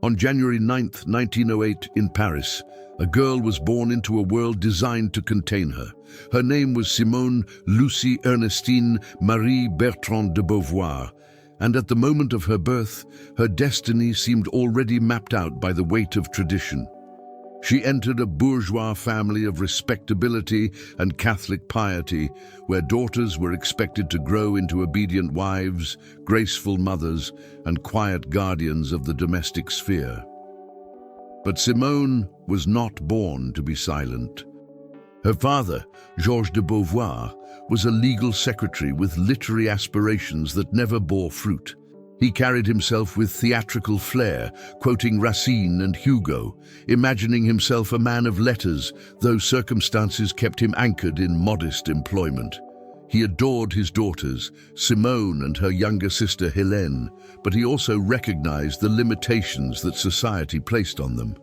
On January 9th, 1908, in Paris, a girl was born into a world designed to contain her. Her name was Simone Lucie Ernestine Marie Bertrand de Beauvoir, and at the moment of her birth, her destiny seemed already mapped out by the weight of tradition. She entered a bourgeois family of respectability and Catholic piety, where daughters were expected to grow into obedient wives, graceful mothers, and quiet guardians of the domestic sphere. But Simone was not born to be silent. Her father, Georges de Beauvoir, was a legal secretary with literary aspirations that never bore fruit. He carried himself with theatrical flair, quoting Racine and Hugo, imagining himself a man of letters, though circumstances kept him anchored in modest employment. He adored his daughters, Simone and her younger sister Hélène, but he also recognized the limitations that society placed on them.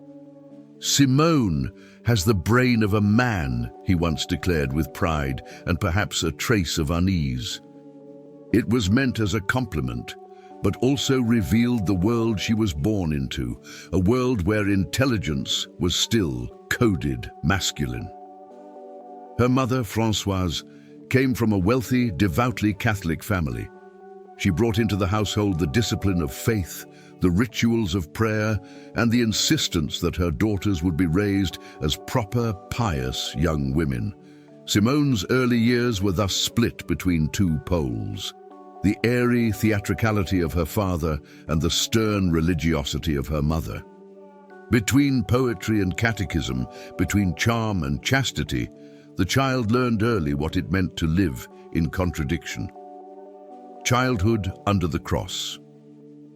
"Simone has the brain of a man," he once declared with pride and perhaps a trace of unease. It was meant as a compliment, but also revealed the world she was born into, a world where intelligence was still coded masculine. Her mother, Françoise, came from a wealthy, devoutly Catholic family. She brought into the household the discipline of faith, the rituals of prayer, and the insistence that her daughters would be raised as proper, pious young women. Simone's early years were thus split between two poles: the airy theatricality of her father and the stern religiosity of her mother. Between poetry and catechism, between charm and chastity, the child learned early what it meant to live in contradiction. Childhood under the cross.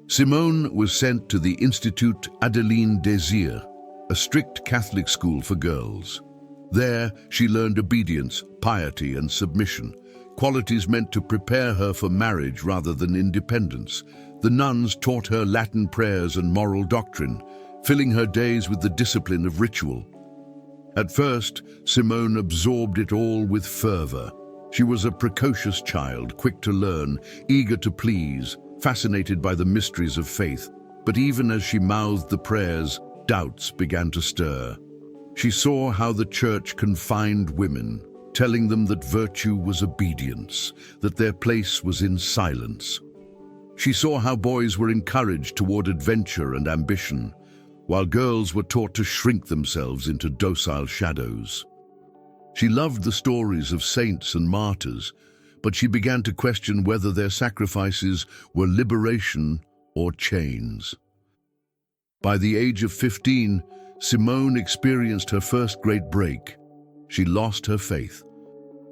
Simone was sent to the Institut Adeline Désir, a strict Catholic school for girls. There, she learned obedience, piety, and submission, qualities meant to prepare her for marriage rather than independence. The nuns taught her Latin prayers and moral doctrine, filling her days with the discipline of ritual. At first, Simone absorbed it all with fervor. She was a precocious child, quick to learn, eager to please, fascinated by the mysteries of faith. But even as she mouthed the prayers, doubts began to stir. She saw how the church confined women, telling them that virtue was obedience, that their place was in silence. She saw how boys were encouraged toward adventure and ambition, while girls were taught to shrink themselves into docile shadows. She loved the stories of saints and martyrs, but she began to question whether their sacrifices were liberation or chains. By the age of 15, Simone experienced her first great break. She lost her faith.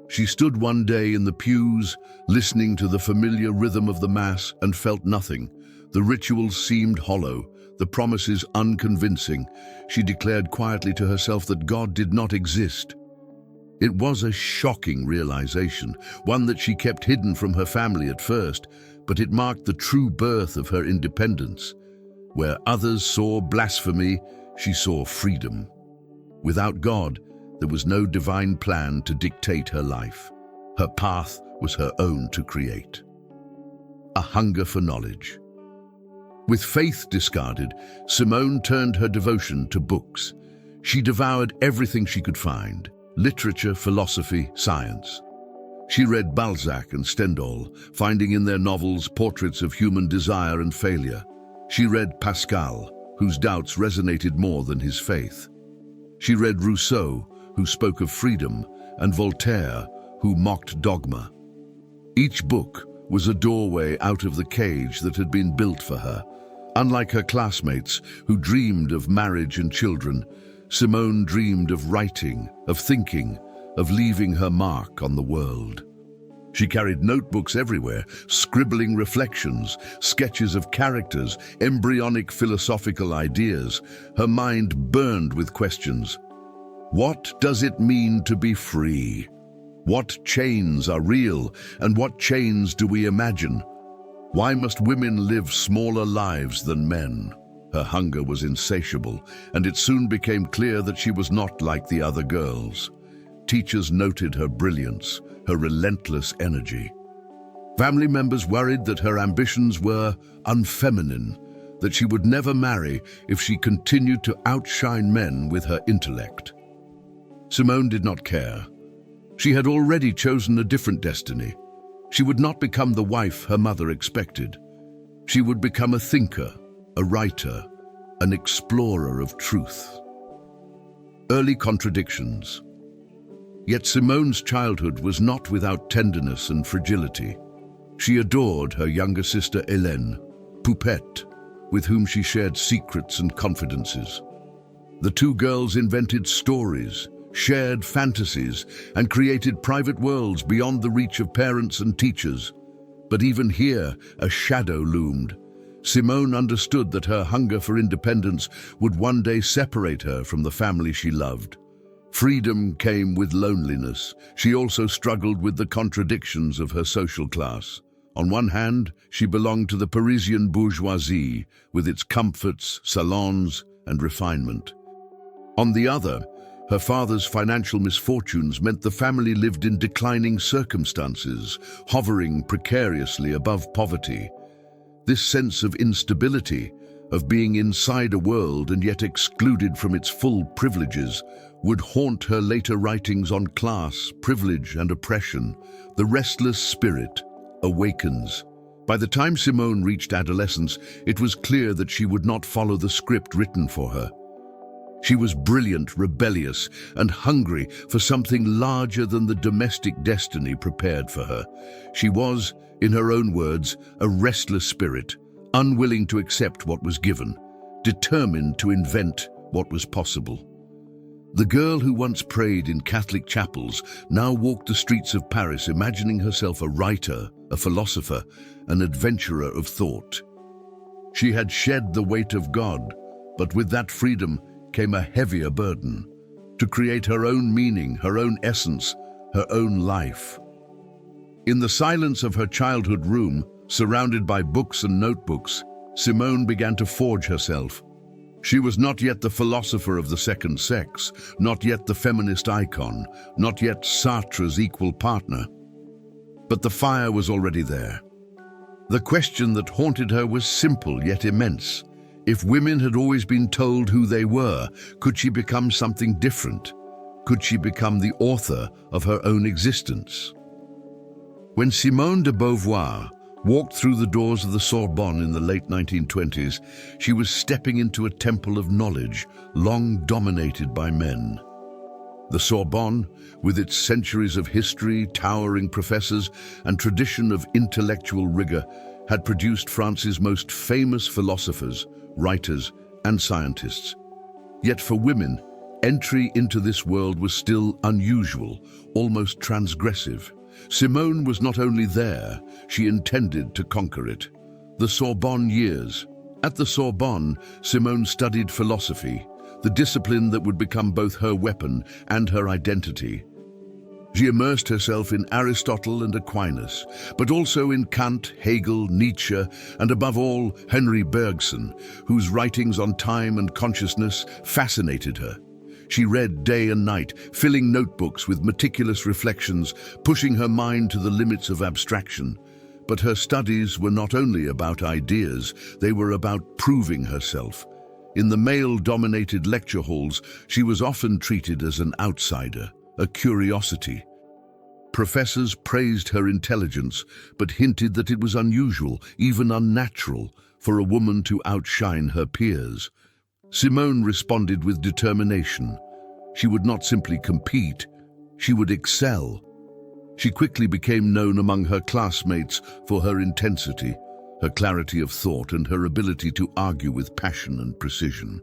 She stood one day in the pews, listening to the familiar rhythm of the Mass, and felt nothing. The rituals seemed hollow, the promises unconvincing. She declared quietly to herself that God did not exist. It was a shocking realization, one that she kept hidden from her family at first, but it marked the true birth of her independence. Where others saw blasphemy, she saw freedom. Without God, there was no divine plan to dictate her life. Her path was her own to create. A hunger for knowledge. With faith discarded, Simone turned her devotion to books. She devoured everything she could find: literature, philosophy, science. She read Balzac and Stendhal, finding in their novels portraits of human desire and failure. She read Pascal, whose doubts resonated more than his faith. She read Rousseau, who spoke of freedom, and Voltaire, who mocked dogma. Each book was a doorway out of the cage that had been built for her. Unlike her classmates, who dreamed of marriage and children, Simone dreamed of writing, of thinking, of leaving her mark on the world. She carried notebooks everywhere, scribbling reflections, sketches of characters, embryonic philosophical ideas. Her mind burned with questions. What does it mean to be free? What chains are real, and what chains do we imagine? Why must women live smaller lives than men? Her hunger was insatiable, and it soon became clear that she was not like the other girls. Teachers noted her brilliance, her relentless energy. Family members worried that her ambitions were unfeminine, that she would never marry if she continued to outshine men with her intellect. Simone did not care. She had already chosen a different destiny. She would not become the wife her mother expected. She would become a thinker, a writer, an explorer of truth. Early contradictions. Yet Simone's childhood was not without tenderness and fragility. She adored her younger sister Hélène, Poupette, with whom she shared secrets and confidences. The two girls invented stories, shared fantasies, and created private worlds beyond the reach of parents and teachers. But even here, a shadow loomed. Simone understood that her hunger for independence would one day separate her from the family she loved. Freedom came with loneliness. She also struggled with the contradictions of her social class. On one hand, she belonged to the Parisian bourgeoisie, with its comforts, salons, and refinement. On the other, her father's financial misfortunes meant the family lived in declining circumstances, hovering precariously above poverty. This sense of instability, of being inside a world and yet excluded from its full privileges, would haunt her later writings on class, privilege, and oppression. The restless spirit awakens. By the time Simone reached adolescence, it was clear that she would not follow the script written for her. She was brilliant, rebellious, and hungry for something larger than the domestic destiny prepared for her. She was, in her own words, a restless spirit, unwilling to accept what was given, determined to invent what was possible. The girl who once prayed in Catholic chapels now walked the streets of Paris imagining herself a writer, a philosopher, an adventurer of thought. She had shed the weight of God, but with that freedom came a heavier burden, to create her own meaning, her own essence, her own life. In the silence of her childhood room, surrounded by books and notebooks, Simone began to forge herself. She was not yet the philosopher of the second sex, not yet the feminist icon, not yet Sartre's equal partner. But the fire was already there. The question that haunted her was simple yet immense. If women had always been told who they were, could she become something different? Could she become the author of her own existence? When Simone de Beauvoir walked through the doors of the Sorbonne in the late 1920s, she was stepping into a temple of knowledge long dominated by men. The Sorbonne, with its centuries of history, towering professors, and tradition of intellectual rigor, had produced France's most famous philosophers, writers, and scientists. Yet for women, entry into this world was still unusual, almost transgressive. Simone was not only there, she intended to conquer it. The Sorbonne years. At the Sorbonne, Simone studied philosophy, the discipline that would become both her weapon and her identity. She immersed herself in Aristotle and Aquinas, but also in Kant, Hegel, Nietzsche, and above all, Henry Bergson, whose writings on time and consciousness fascinated her. She read day and night, filling notebooks with meticulous reflections, pushing her mind to the limits of abstraction. But her studies were not only about ideas, they were about proving herself. In the male-dominated lecture halls, she was often treated as an outsider, a curiosity. Professors praised her intelligence, but hinted that it was unusual, even unnatural, for a woman to outshine her peers. Simone responded with determination. She would not simply compete, she would excel. She quickly became known among her classmates for her intensity, her clarity of thought, and her ability to argue with passion and precision.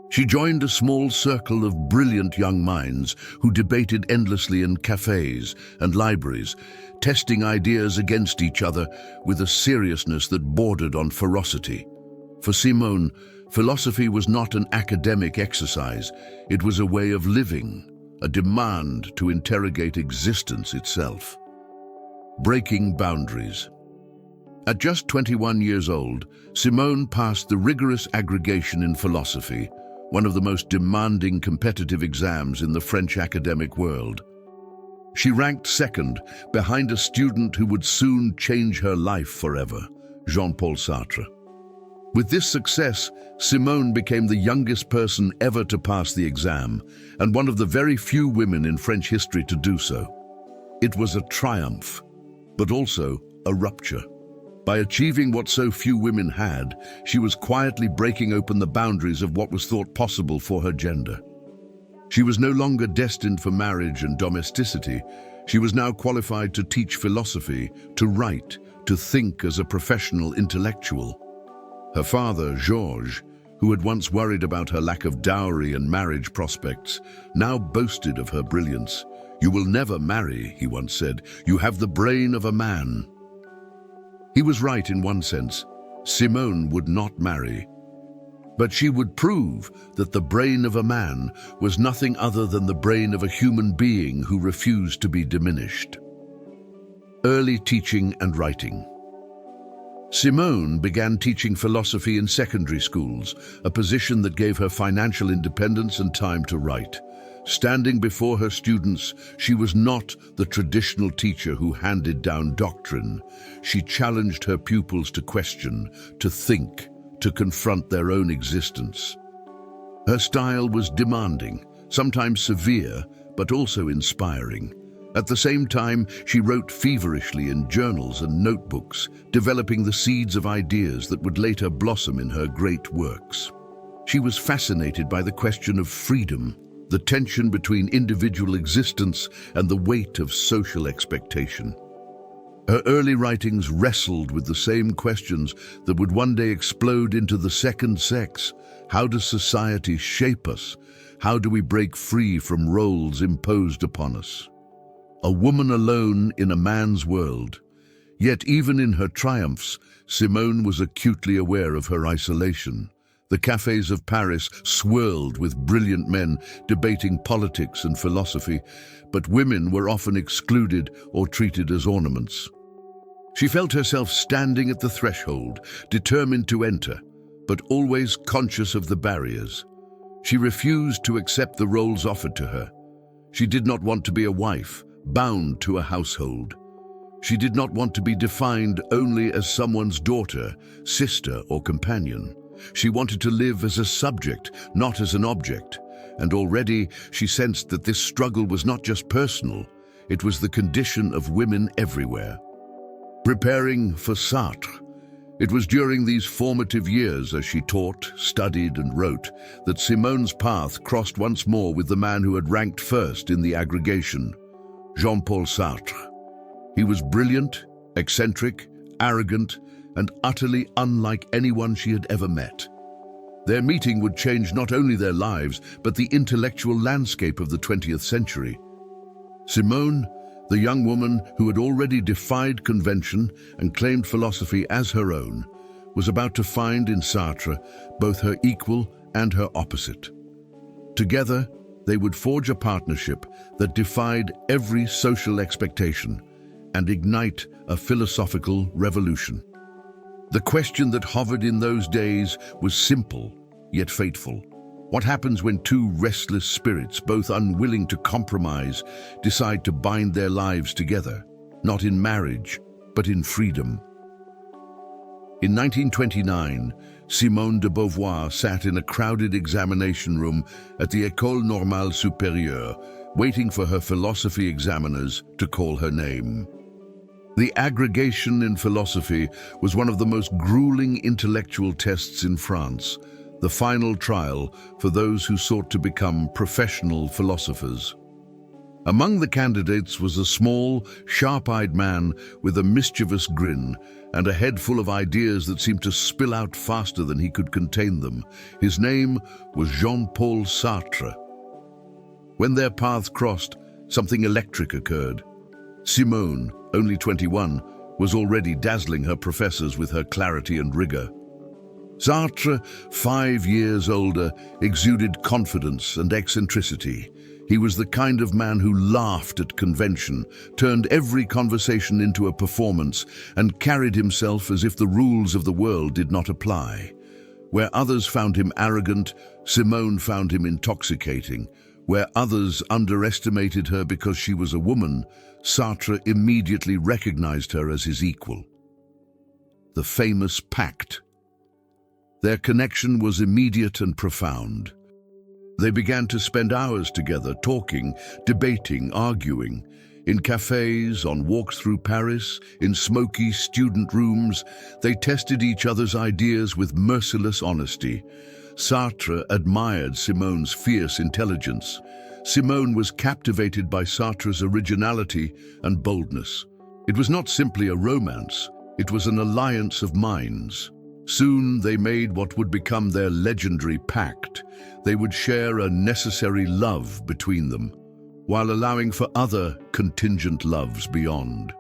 She joined a small circle of brilliant young minds who debated endlessly in cafes and libraries, testing ideas against each other with a seriousness that bordered on ferocity. For Simone, philosophy was not an academic exercise, it was a way of living, a demand to interrogate existence itself. Breaking boundaries. At just 21 years old, Simone passed the rigorous aggregation in philosophy, one of the most demanding competitive exams in the French academic world. She ranked second, behind a student who would soon change her life forever, Jean-Paul Sartre. With this success, Simone became the youngest person ever to pass the exam, and one of the very few women in French history to do so. It was a triumph, but also a rupture. By achieving what so few women had, she was quietly breaking open the boundaries of what was thought possible for her gender. She was no longer destined for marriage and domesticity. She was now qualified to teach philosophy, to write, to think as a professional intellectual. Her father, Georges, who had once worried about her lack of dowry and marriage prospects, now boasted of her brilliance. "You will never marry," he once said. "You have the brain of a man." He was right in one sense. Simone would not marry. But she would prove that the brain of a man was nothing other than the brain of a human being who refused to be diminished. Early teaching and writing. Simone began teaching philosophy in secondary schools, a position that gave her financial independence and time to write. Standing before her students, she was not the traditional teacher who handed down doctrine. She challenged her pupils to question, to think, to confront their own existence. Her style was demanding, sometimes severe, but also inspiring. At the same time, she wrote feverishly in journals and notebooks, developing the seeds of ideas that would later blossom in her great works. She was fascinated by the question of freedom, the tension between individual existence and the weight of social expectation. Her early writings wrestled with the same questions that would one day explode into the second sex. How does society shape us? How do we break free from roles imposed upon us? A woman alone in a man's world. Yet even in her triumphs, Simone was acutely aware of her isolation. The cafes of Paris swirled with brilliant men debating politics and philosophy, but women were often excluded or treated as ornaments. She felt herself standing at the threshold, determined to enter, but always conscious of the barriers. She refused to accept the roles offered to her. She did not want to be a wife, bound to a household. She did not want to be defined only as someone's daughter, sister, or companion. She wanted to live as a subject, not as an object, and already she sensed that this struggle was not just personal, it was the condition of women everywhere. Preparing for Sartre. It was during these formative years as she taught, studied, and wrote that Simone's path crossed once more with the man who had ranked first in the aggregation, Jean-Paul Sartre. He was brilliant, eccentric, arrogant, and utterly unlike anyone she had ever met. Their meeting would change not only their lives, but the intellectual landscape of the 20th century. Simone, the young woman who had already defied convention and claimed philosophy as her own, was about to find in Sartre both her equal and her opposite. Together, they would forge a partnership that defied every social expectation and ignite a philosophical revolution. The question that hovered in those days was simple, yet fateful. What happens when two restless spirits, both unwilling to compromise, decide to bind their lives together, not in marriage, but in freedom? In 1929, Simone de Beauvoir sat in a crowded examination room at the École Normale Supérieure, waiting for her philosophy examiners to call her name. The aggregation in philosophy was one of the most grueling intellectual tests in France, the final trial for those who sought to become professional philosophers. Among the candidates was a small, sharp-eyed man with a mischievous grin and a head full of ideas that seemed to spill out faster than he could contain them. His name was Jean-Paul Sartre. When their paths crossed, something electric occurred. Simone, only 21, was already dazzling her professors with her clarity and rigor. Sartre, 5 years older, exuded confidence and eccentricity. He was the kind of man who laughed at convention, turned every conversation into a performance, and carried himself as if the rules of the world did not apply. Where others found him arrogant, Simone found him intoxicating. Where others underestimated her because she was a woman, Sartre immediately recognized her as his equal. The famous pact. Their connection was immediate and profound. They began to spend hours together, talking, debating, arguing. In cafes, on walks through Paris, in smoky student rooms, they tested each other's ideas with merciless honesty. Sartre admired Simone's fierce intelligence. Simone was captivated by Sartre's originality and boldness. It was not simply a romance, it was an alliance of minds. Soon they made what would become their legendary pact. They would share a necessary love between them, while allowing for other contingent loves beyond.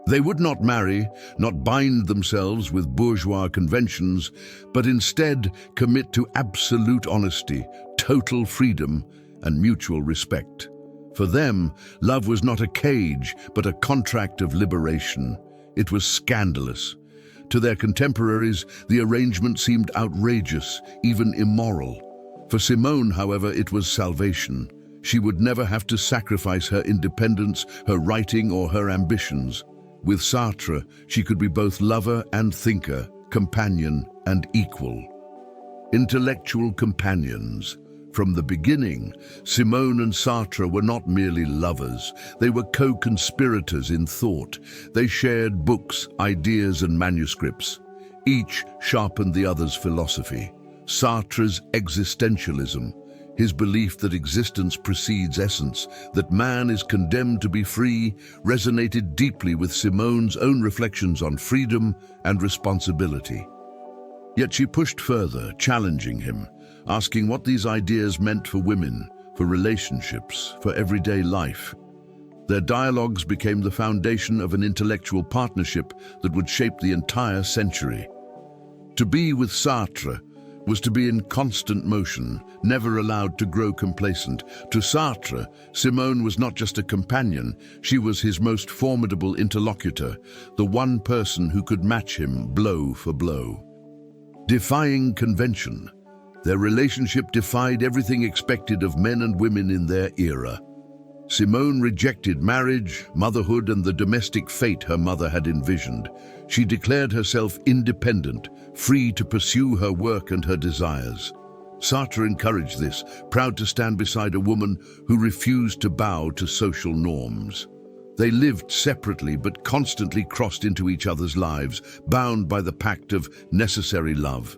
They would not marry, not bind themselves with bourgeois conventions, but instead commit to absolute honesty, total freedom, and mutual respect. For them, love was not a cage, but a contract of liberation. It was scandalous. To their contemporaries, the arrangement seemed outrageous, even immoral. For Simone, however, it was salvation. She would never have to sacrifice her independence, her writing, or her ambitions. With Sartre, she could be both lover and thinker, companion and equal. Intellectual companions. From the beginning, Simone and Sartre were not merely lovers. They were co-conspirators in thought. They shared books, ideas, and manuscripts. Each sharpened the other's philosophy. Sartre's existentialism, his belief that existence precedes essence, that man is condemned to be free, resonated deeply with Simone's own reflections on freedom and responsibility. Yet she pushed further, challenging him, asking what these ideas meant for women, for relationships, for everyday life. Their dialogues became the foundation of an intellectual partnership that would shape the entire century. To be with Sartre was to be in constant motion, never allowed to grow complacent. To Sartre, Simone was not just a companion, she was his most formidable interlocutor, the one person who could match him blow for blow. Defying convention, their relationship defied everything expected of men and women in their era. Simone rejected marriage, motherhood, and the domestic fate her mother had envisioned. She declared herself independent, free to pursue her work and her desires. Sartre encouraged this, proud to stand beside a woman who refused to bow to social norms. They lived separately but constantly crossed into each other's lives, bound by the pact of necessary love.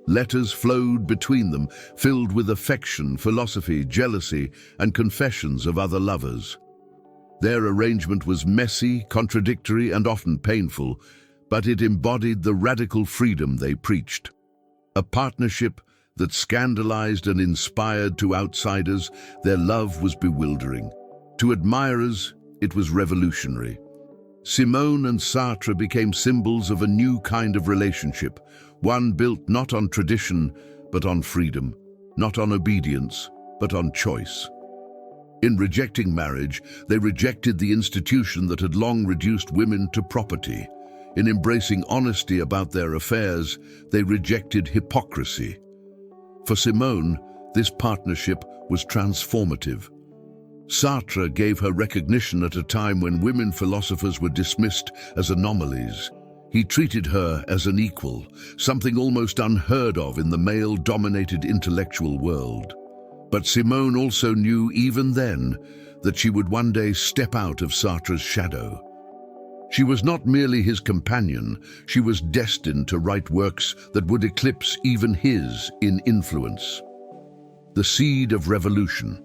Letters flowed between them, filled with affection, philosophy, jealousy, and confessions of other lovers. Their arrangement was messy, contradictory, and often painful, but it embodied the radical freedom they preached. A partnership that scandalized and inspired to outsiders, their love was bewildering. To admirers, it was revolutionary. Simone and Sartre became symbols of a new kind of relationship, one built not on tradition, but on freedom, not on obedience, but on choice. In rejecting marriage, they rejected the institution that had long reduced women to property. In embracing honesty about their affairs, they rejected hypocrisy. For Simone, this partnership was transformative. Sartre gave her recognition at a time when women philosophers were dismissed as anomalies. He treated her as an equal, something almost unheard of in the male-dominated intellectual world. But Simone also knew even then that she would one day step out of Sartre's shadow. She was not merely his companion, she was destined to write works that would eclipse even his in influence. The seed of revolution.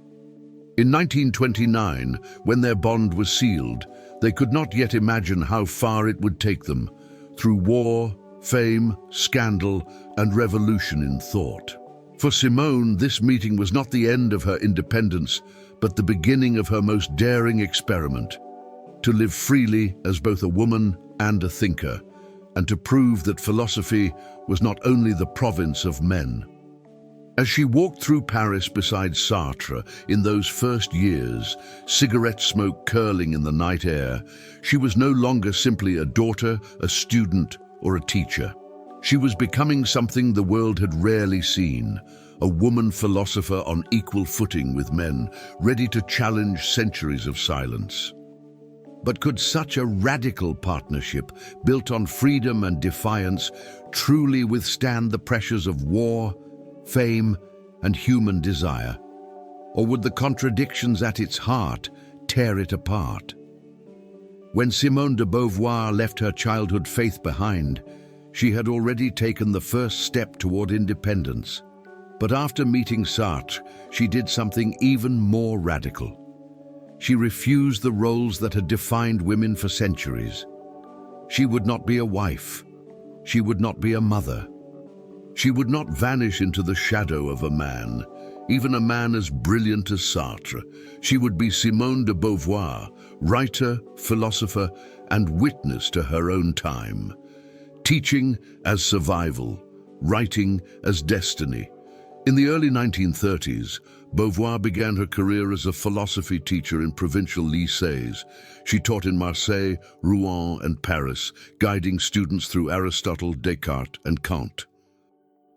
In 1929, when their bond was sealed, they could not yet imagine how far it would take them, through war, fame, scandal, and revolution in thought. For Simone, this meeting was not the end of her independence, but the beginning of her most daring experiment, to live freely as both a woman and a thinker, and to prove that philosophy was not only the province of men. As she walked through Paris beside Sartre in those first years, cigarette smoke curling in the night air, she was no longer simply a daughter, a student, or a teacher. She was becoming something the world had rarely seen, a woman philosopher on equal footing with men, ready to challenge centuries of silence. But could such a radical partnership, built on freedom and defiance, truly withstand the pressures of war, fame, and human desire? Or would the contradictions at its heart tear it apart? When Simone de Beauvoir left her childhood faith behind, she had already taken the first step toward independence. But after meeting Sartre, she did something even more radical. She refused the roles that had defined women for centuries. She would not be a wife. She would not be a mother. She would not vanish into the shadow of a man, even a man as brilliant as Sartre. She would be Simone de Beauvoir, writer, philosopher, and witness to her own time. Teaching as survival, writing as destiny. In the early 1930s, Beauvoir began her career as a philosophy teacher in provincial lycées. She taught in Marseille, Rouen, and Paris, guiding students through Aristotle, Descartes, and Kant.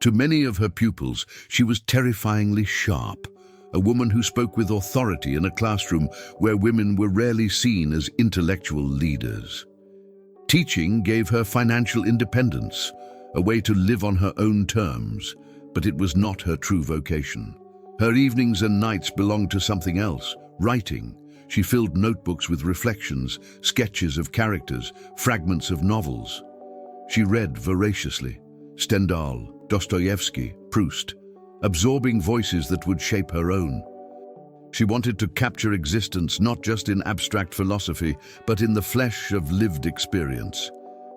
To many of her pupils, she was terrifyingly sharp, a woman who spoke with authority in a classroom where women were rarely seen as intellectual leaders. Teaching gave her financial independence, a way to live on her own terms, but it was not her true vocation. Her evenings and nights belonged to something else, writing. She filled notebooks with reflections, sketches of characters, fragments of novels. She read voraciously, Stendhal, Dostoevsky, Proust, absorbing voices that would shape her own. She wanted to capture existence not just in abstract philosophy, but in the flesh of lived experience.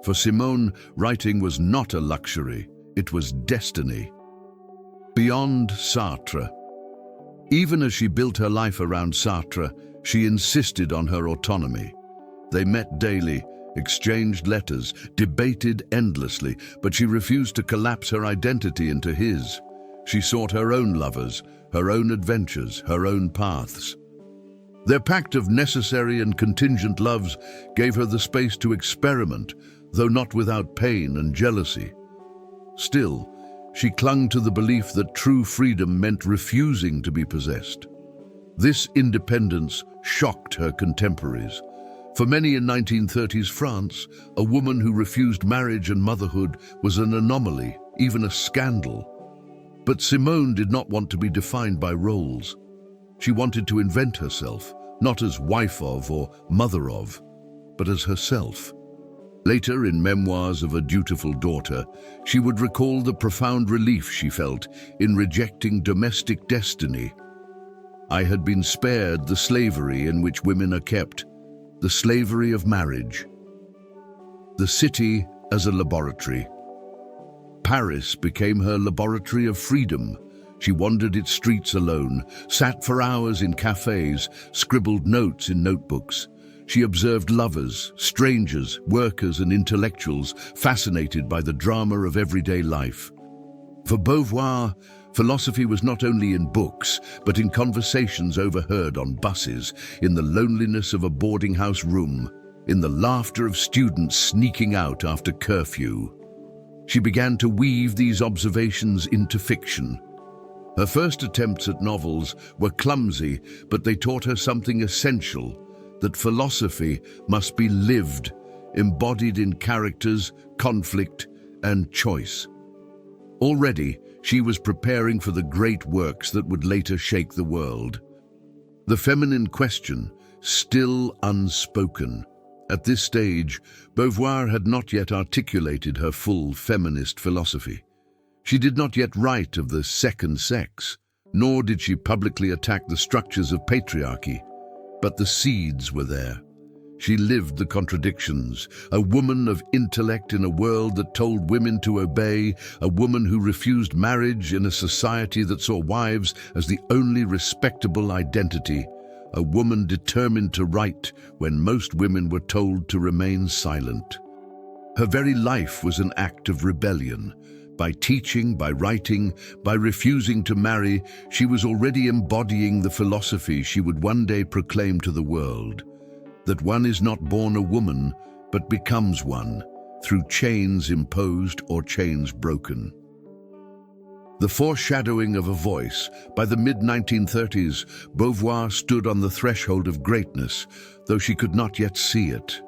For Simone, writing was not a luxury, it was destiny. Beyond Sartre. Even as she built her life around Sartre, she insisted on her autonomy. They met daily, exchanged letters, debated endlessly, but she refused to collapse her identity into his. She sought her own lovers, her own adventures, her own paths. Their pact of necessary and contingent loves gave her the space to experiment, though not without pain and jealousy. Still, she clung to the belief that true freedom meant refusing to be possessed. This independence shocked her contemporaries. For many in 1930s France, a woman who refused marriage and motherhood was an anomaly, even a scandal. But Simone did not want to be defined by roles. She wanted to invent herself, not as wife of or mother of, but as herself. Later, in Memoirs of a Dutiful Daughter, she would recall the profound relief she felt in rejecting domestic destiny. I had been spared the slavery in which women are kept, the slavery of marriage. The city as a laboratory. Paris became her laboratory of freedom. She wandered its streets alone, sat for hours in cafes, scribbled notes in notebooks. She observed lovers, strangers, workers, and intellectuals, fascinated by the drama of everyday life. For Beauvoir, philosophy was not only in books, but in conversations overheard on buses, in the loneliness of a boarding house room, in the laughter of students sneaking out after curfew. She began to weave these observations into fiction. Her first attempts at novels were clumsy, but they taught her something essential: that philosophy must be lived, embodied in characters, conflict, and choice. Already, she was preparing for the great works that would later shake the world. The feminine question, still unspoken. At this stage, Beauvoir had not yet articulated her full feminist philosophy. She did not yet write of the second sex, nor did she publicly attack the structures of patriarchy. But the seeds were there. She lived the contradictions, a woman of intellect in a world that told women to obey, a woman who refused marriage in a society that saw wives as the only respectable identity, a woman determined to write when most women were told to remain silent. Her very life was an act of rebellion. By teaching, by writing, by refusing to marry, she was already embodying the philosophy she would one day proclaim to the world: that one is not born a woman, but becomes one, through chains imposed or chains broken. The foreshadowing of a voice. By the mid-1930s, Beauvoir stood on the threshold of greatness, though she could not yet see it.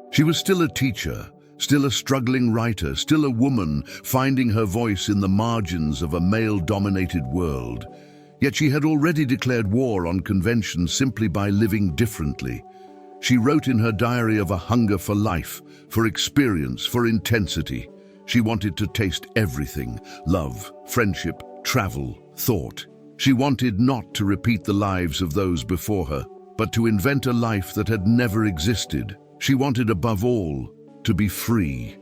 She was still a teacher, still a struggling writer, still a woman finding her voice in the margins of a male-dominated world. Yet she had already declared war on convention simply by living differently. She wrote in her diary of a hunger for life, for experience, for intensity. She wanted to taste everything: love, friendship, travel, thought. She wanted not to repeat the lives of those before her, but to invent a life that had never existed. She wanted, above all, to be free.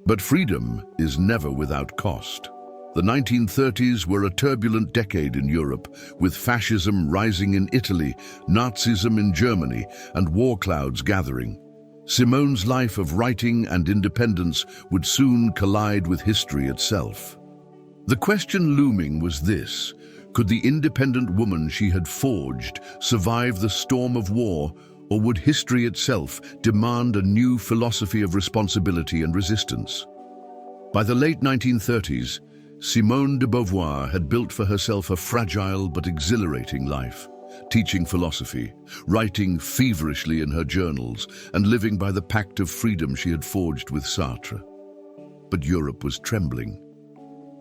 But freedom is never without cost. The 1930s were a turbulent decade in Europe, with fascism rising in Italy, Nazism in Germany, and war clouds gathering. Simone's life of writing and independence would soon collide with history itself. The question looming was this: could the independent woman she had forged survive the storm of war, or would history itself demand a new philosophy of responsibility and resistance? By the late 1930s, Simone de Beauvoir had built for herself a fragile but exhilarating life, teaching philosophy, writing feverishly in her journals, and living by the pact of freedom she had forged with Sartre. But Europe was trembling.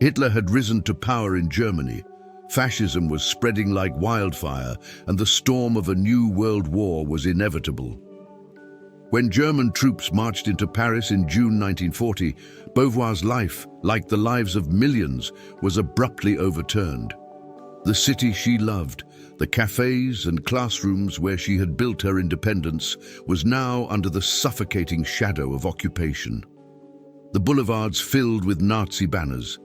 Hitler had risen to power in Germany. Fascism was spreading like wildfire, and the storm of a new world war was inevitable. When German troops marched into Paris in June 1940, Beauvoir's life, like the lives of millions, was abruptly overturned. The city she loved, the cafes and classrooms where she had built her independence, was now under the suffocating shadow of occupation. The boulevards filled with Nazi banners.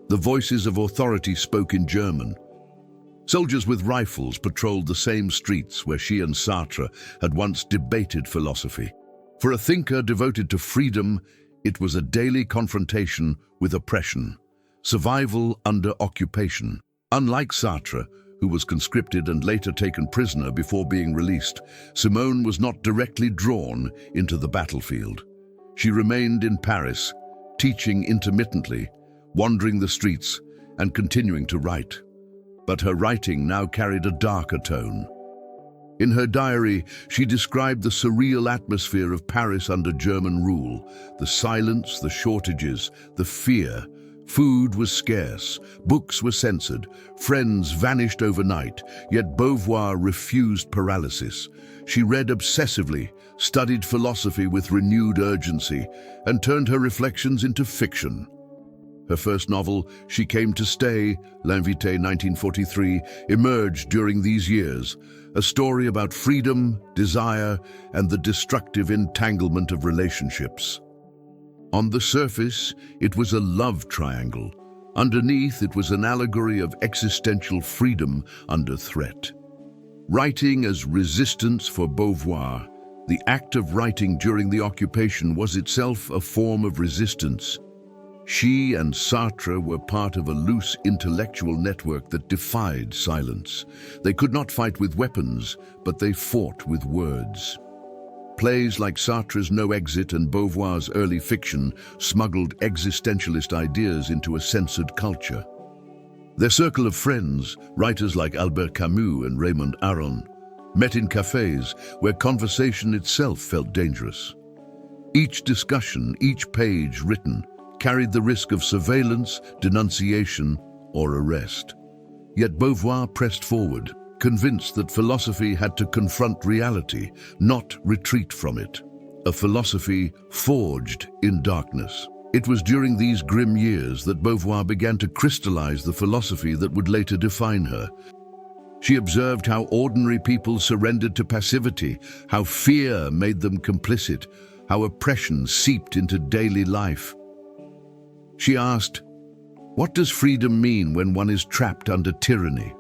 The voices of authority spoke in German. Soldiers with rifles patrolled the same streets where she and Sartre had once debated philosophy. For a thinker devoted to freedom, it was a daily confrontation with oppression, survival under occupation. Unlike Sartre, who was conscripted and later taken prisoner before being released, Simone was not directly drawn into the battlefield. She remained in Paris, teaching intermittently, wandering the streets, and continuing to write. But her writing now carried a darker tone. In her diary, she described the surreal atmosphere of Paris under German rule, the silence, the shortages, the fear. Food was scarce, books were censored, friends vanished overnight, yet Beauvoir refused paralysis. She read obsessively, studied philosophy with renewed urgency, and turned her reflections into fiction. Her first novel, She Came to Stay, L'Invité 1943, emerged during these years, a story about freedom, desire, and the destructive entanglement of relationships. On the surface, it was a love triangle. Underneath, it was an allegory of existential freedom under threat. Writing as resistance for Beauvoir, the act of writing during the occupation was itself a form of resistance. She and Sartre were part of a loose intellectual network that defied silence. They could not fight with weapons, but they fought with words. Plays like Sartre's No Exit and Beauvoir's early fiction smuggled existentialist ideas into a censored culture. Their circle of friends, writers like Albert Camus and Raymond Aron, met in cafes where conversation itself felt dangerous. Each discussion, each page written, carried the risk of surveillance, denunciation, or arrest. Yet Beauvoir pressed forward, convinced that philosophy had to confront reality, not retreat from it. A philosophy forged in darkness. It was during these grim years that Beauvoir began to crystallize the philosophy that would later define her. She observed how ordinary people surrendered to passivity, how fear made them complicit, how oppression seeped into daily life. She asked, what does freedom mean when one is trapped under tyranny?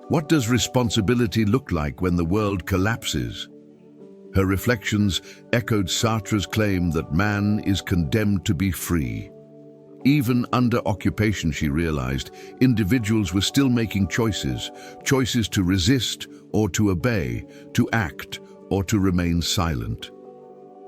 What does responsibility look like when the world collapses? Her reflections echoed Sartre's claim that man is condemned to be free. Even under occupation, she realized, individuals were still making choices to resist or to obey, to act or to remain silent.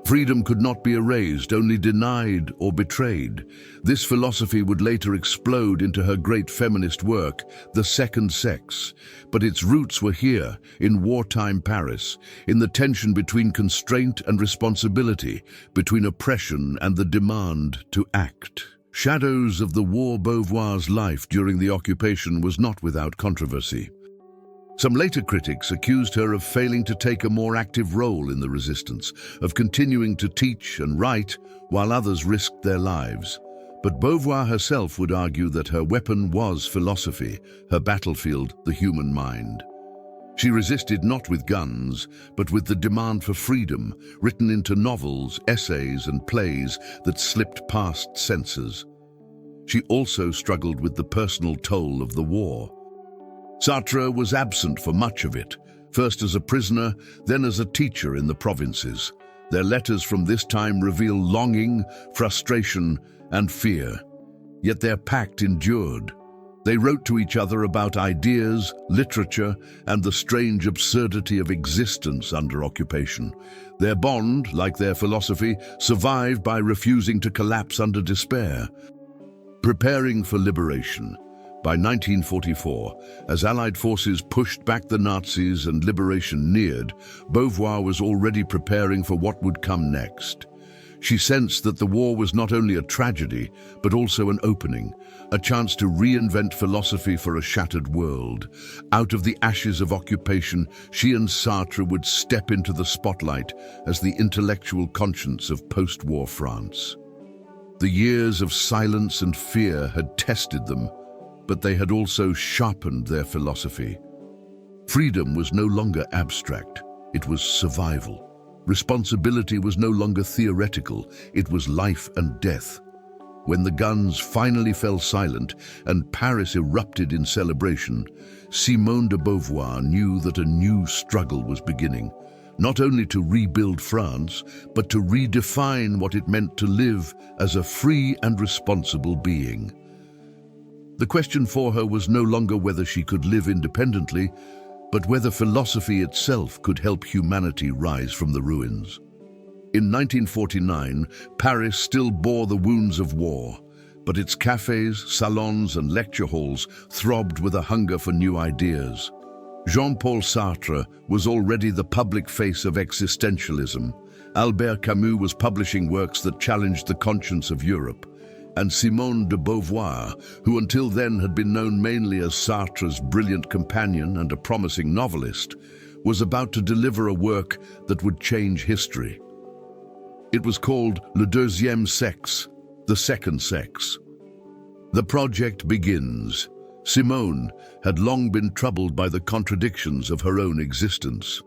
Freedom could not be erased, only denied or betrayed. This philosophy would later explode into her great feminist work, The Second Sex. But its roots were here, in wartime Paris, in the tension between constraint and responsibility, between oppression and the demand to act. Shadows of the war. Beauvoir's life during the occupation was not without controversy. Some later critics accused her of failing to take a more active role in the resistance, of continuing to teach and write while others risked their lives. But Beauvoir herself would argue that her weapon was philosophy, her battlefield the human mind. She resisted not with guns, but with the demand for freedom, written into novels, essays, and plays that slipped past censors. She also struggled with the personal toll of the war. Sartre was absent for much of it, first as a prisoner, then as a teacher in the provinces. Their letters from this time reveal longing, frustration, and fear. Yet their pact endured. They wrote to each other about ideas, literature, and the strange absurdity of existence under occupation. Their bond, like their philosophy, survived by refusing to collapse under despair. Preparing for liberation. By 1944, as Allied forces pushed back the Nazis and liberation neared, Beauvoir was already preparing for what would come next. She sensed that the war was not only a tragedy, but also an opening, a chance to reinvent philosophy for a shattered world. Out of the ashes of occupation, she and Sartre would step into the spotlight as the intellectual conscience of post-war France. The years of silence and fear had tested them, but they had also sharpened their philosophy. Freedom was no longer abstract, it was survival. Responsibility was no longer theoretical, it was life and death. When the guns finally fell silent and Paris erupted in celebration, Simone de Beauvoir knew that a new struggle was beginning, not only to rebuild France, but to redefine what it meant to live as a free and responsible being. The question for her was no longer whether she could live independently, but whether philosophy itself could help humanity rise from the ruins. In 1949, Paris still bore the wounds of war, but its cafes, salons, and lecture halls throbbed with a hunger for new ideas. Jean-Paul Sartre was already the public face of existentialism. Albert Camus was publishing works that challenged the conscience of Europe. And Simone de Beauvoir, who until then had been known mainly as Sartre's brilliant companion and a promising novelist, was about to deliver a work that would change history. It was called Le Deuxième Sexe, The Second Sex. The project begins. Simone had long been troubled by the contradictions of her own existence.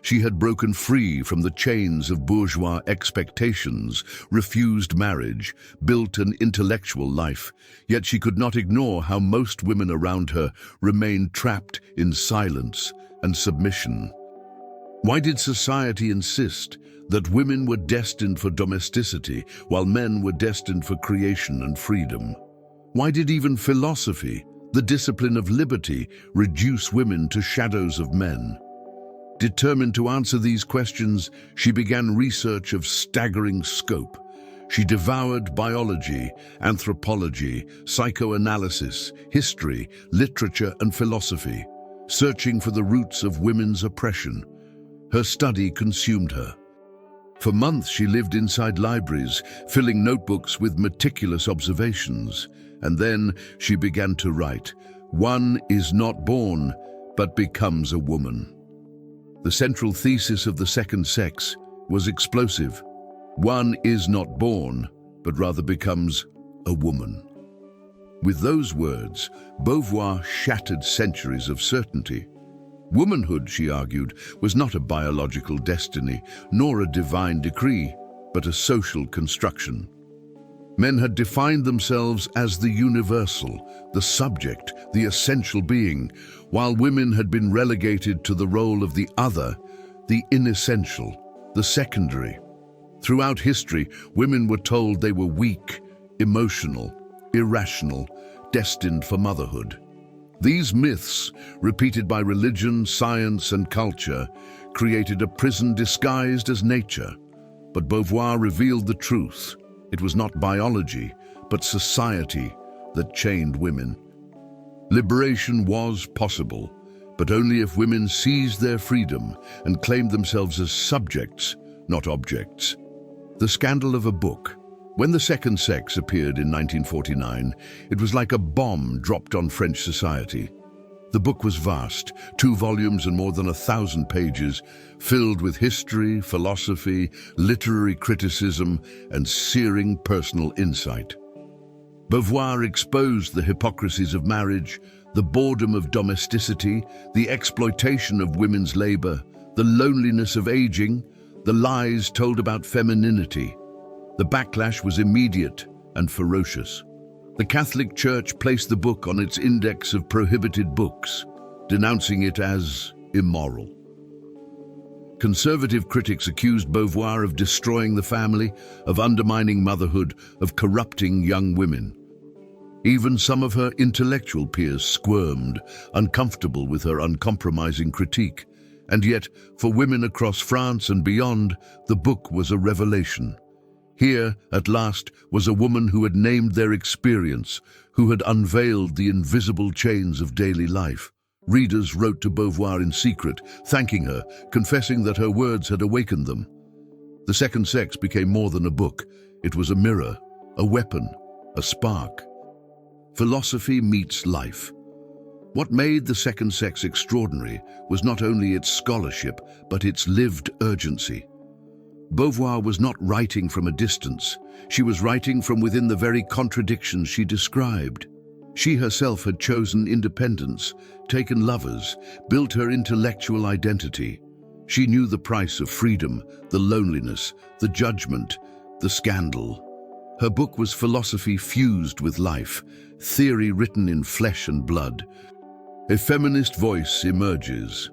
She had broken free from the chains of bourgeois expectations, refused marriage, built an intellectual life, yet she could not ignore how most women around her remained trapped in silence and submission. Why did society insist that women were destined for domesticity while men were destined for creation and freedom? Why did even philosophy, the discipline of liberty, reduce women to shadows of men? Determined to answer these questions, she began research of staggering scope. She devoured biology, anthropology, psychoanalysis, history, literature, and philosophy, searching for the roots of women's oppression. Her study consumed her. For months she lived inside libraries, filling notebooks with meticulous observations. And then she began to write, "One is not born, but becomes a woman." The central thesis of The Second Sex was explosive. One is not born, but rather becomes a woman. With those words, Beauvoir shattered centuries of certainty. Womanhood, she argued, was not a biological destiny, nor a divine decree, but a social construction. Men had defined themselves as the universal, the subject, the essential being, while women had been relegated to the role of the other, the inessential, the secondary. Throughout history, women were told they were weak, emotional, irrational, destined for motherhood. These myths, repeated by religion, science, and culture, created a prison disguised as nature. But Beauvoir revealed the truth. It was not biology, but society that chained women. Liberation was possible, but only if women seized their freedom and claimed themselves as subjects, not objects. The scandal of a book. When The Second Sex appeared in 1949, it was like a bomb dropped on French society. The book was vast, 2 volumes and more than 1,000 pages, filled with history, philosophy, literary criticism, and searing personal insight. Beauvoir exposed the hypocrisies of marriage, the boredom of domesticity, the exploitation of women's labor, the loneliness of aging, the lies told about femininity. The backlash was immediate and ferocious. The Catholic Church placed the book on its index of prohibited books, denouncing it as immoral. Conservative critics accused Beauvoir of destroying the family, of undermining motherhood, of corrupting young women. Even some of her intellectual peers squirmed, uncomfortable with her uncompromising critique. And yet, for women across France and beyond, the book was a revelation. Here, at last, was a woman who had named their experience, who had unveiled the invisible chains of daily life. Readers wrote to Beauvoir in secret, thanking her, confessing that her words had awakened them. The Second Sex became more than a book. It was a mirror, a weapon, a spark. Philosophy meets life. What made The Second Sex extraordinary was not only its scholarship, but its lived urgency. Beauvoir was not writing from a distance. She was writing from within the very contradictions she described. She herself had chosen independence, taken lovers, built her intellectual identity. She knew the price of freedom, the loneliness, the judgment, the scandal. Her book was philosophy fused with life, theory written in flesh and blood. A feminist voice emerges.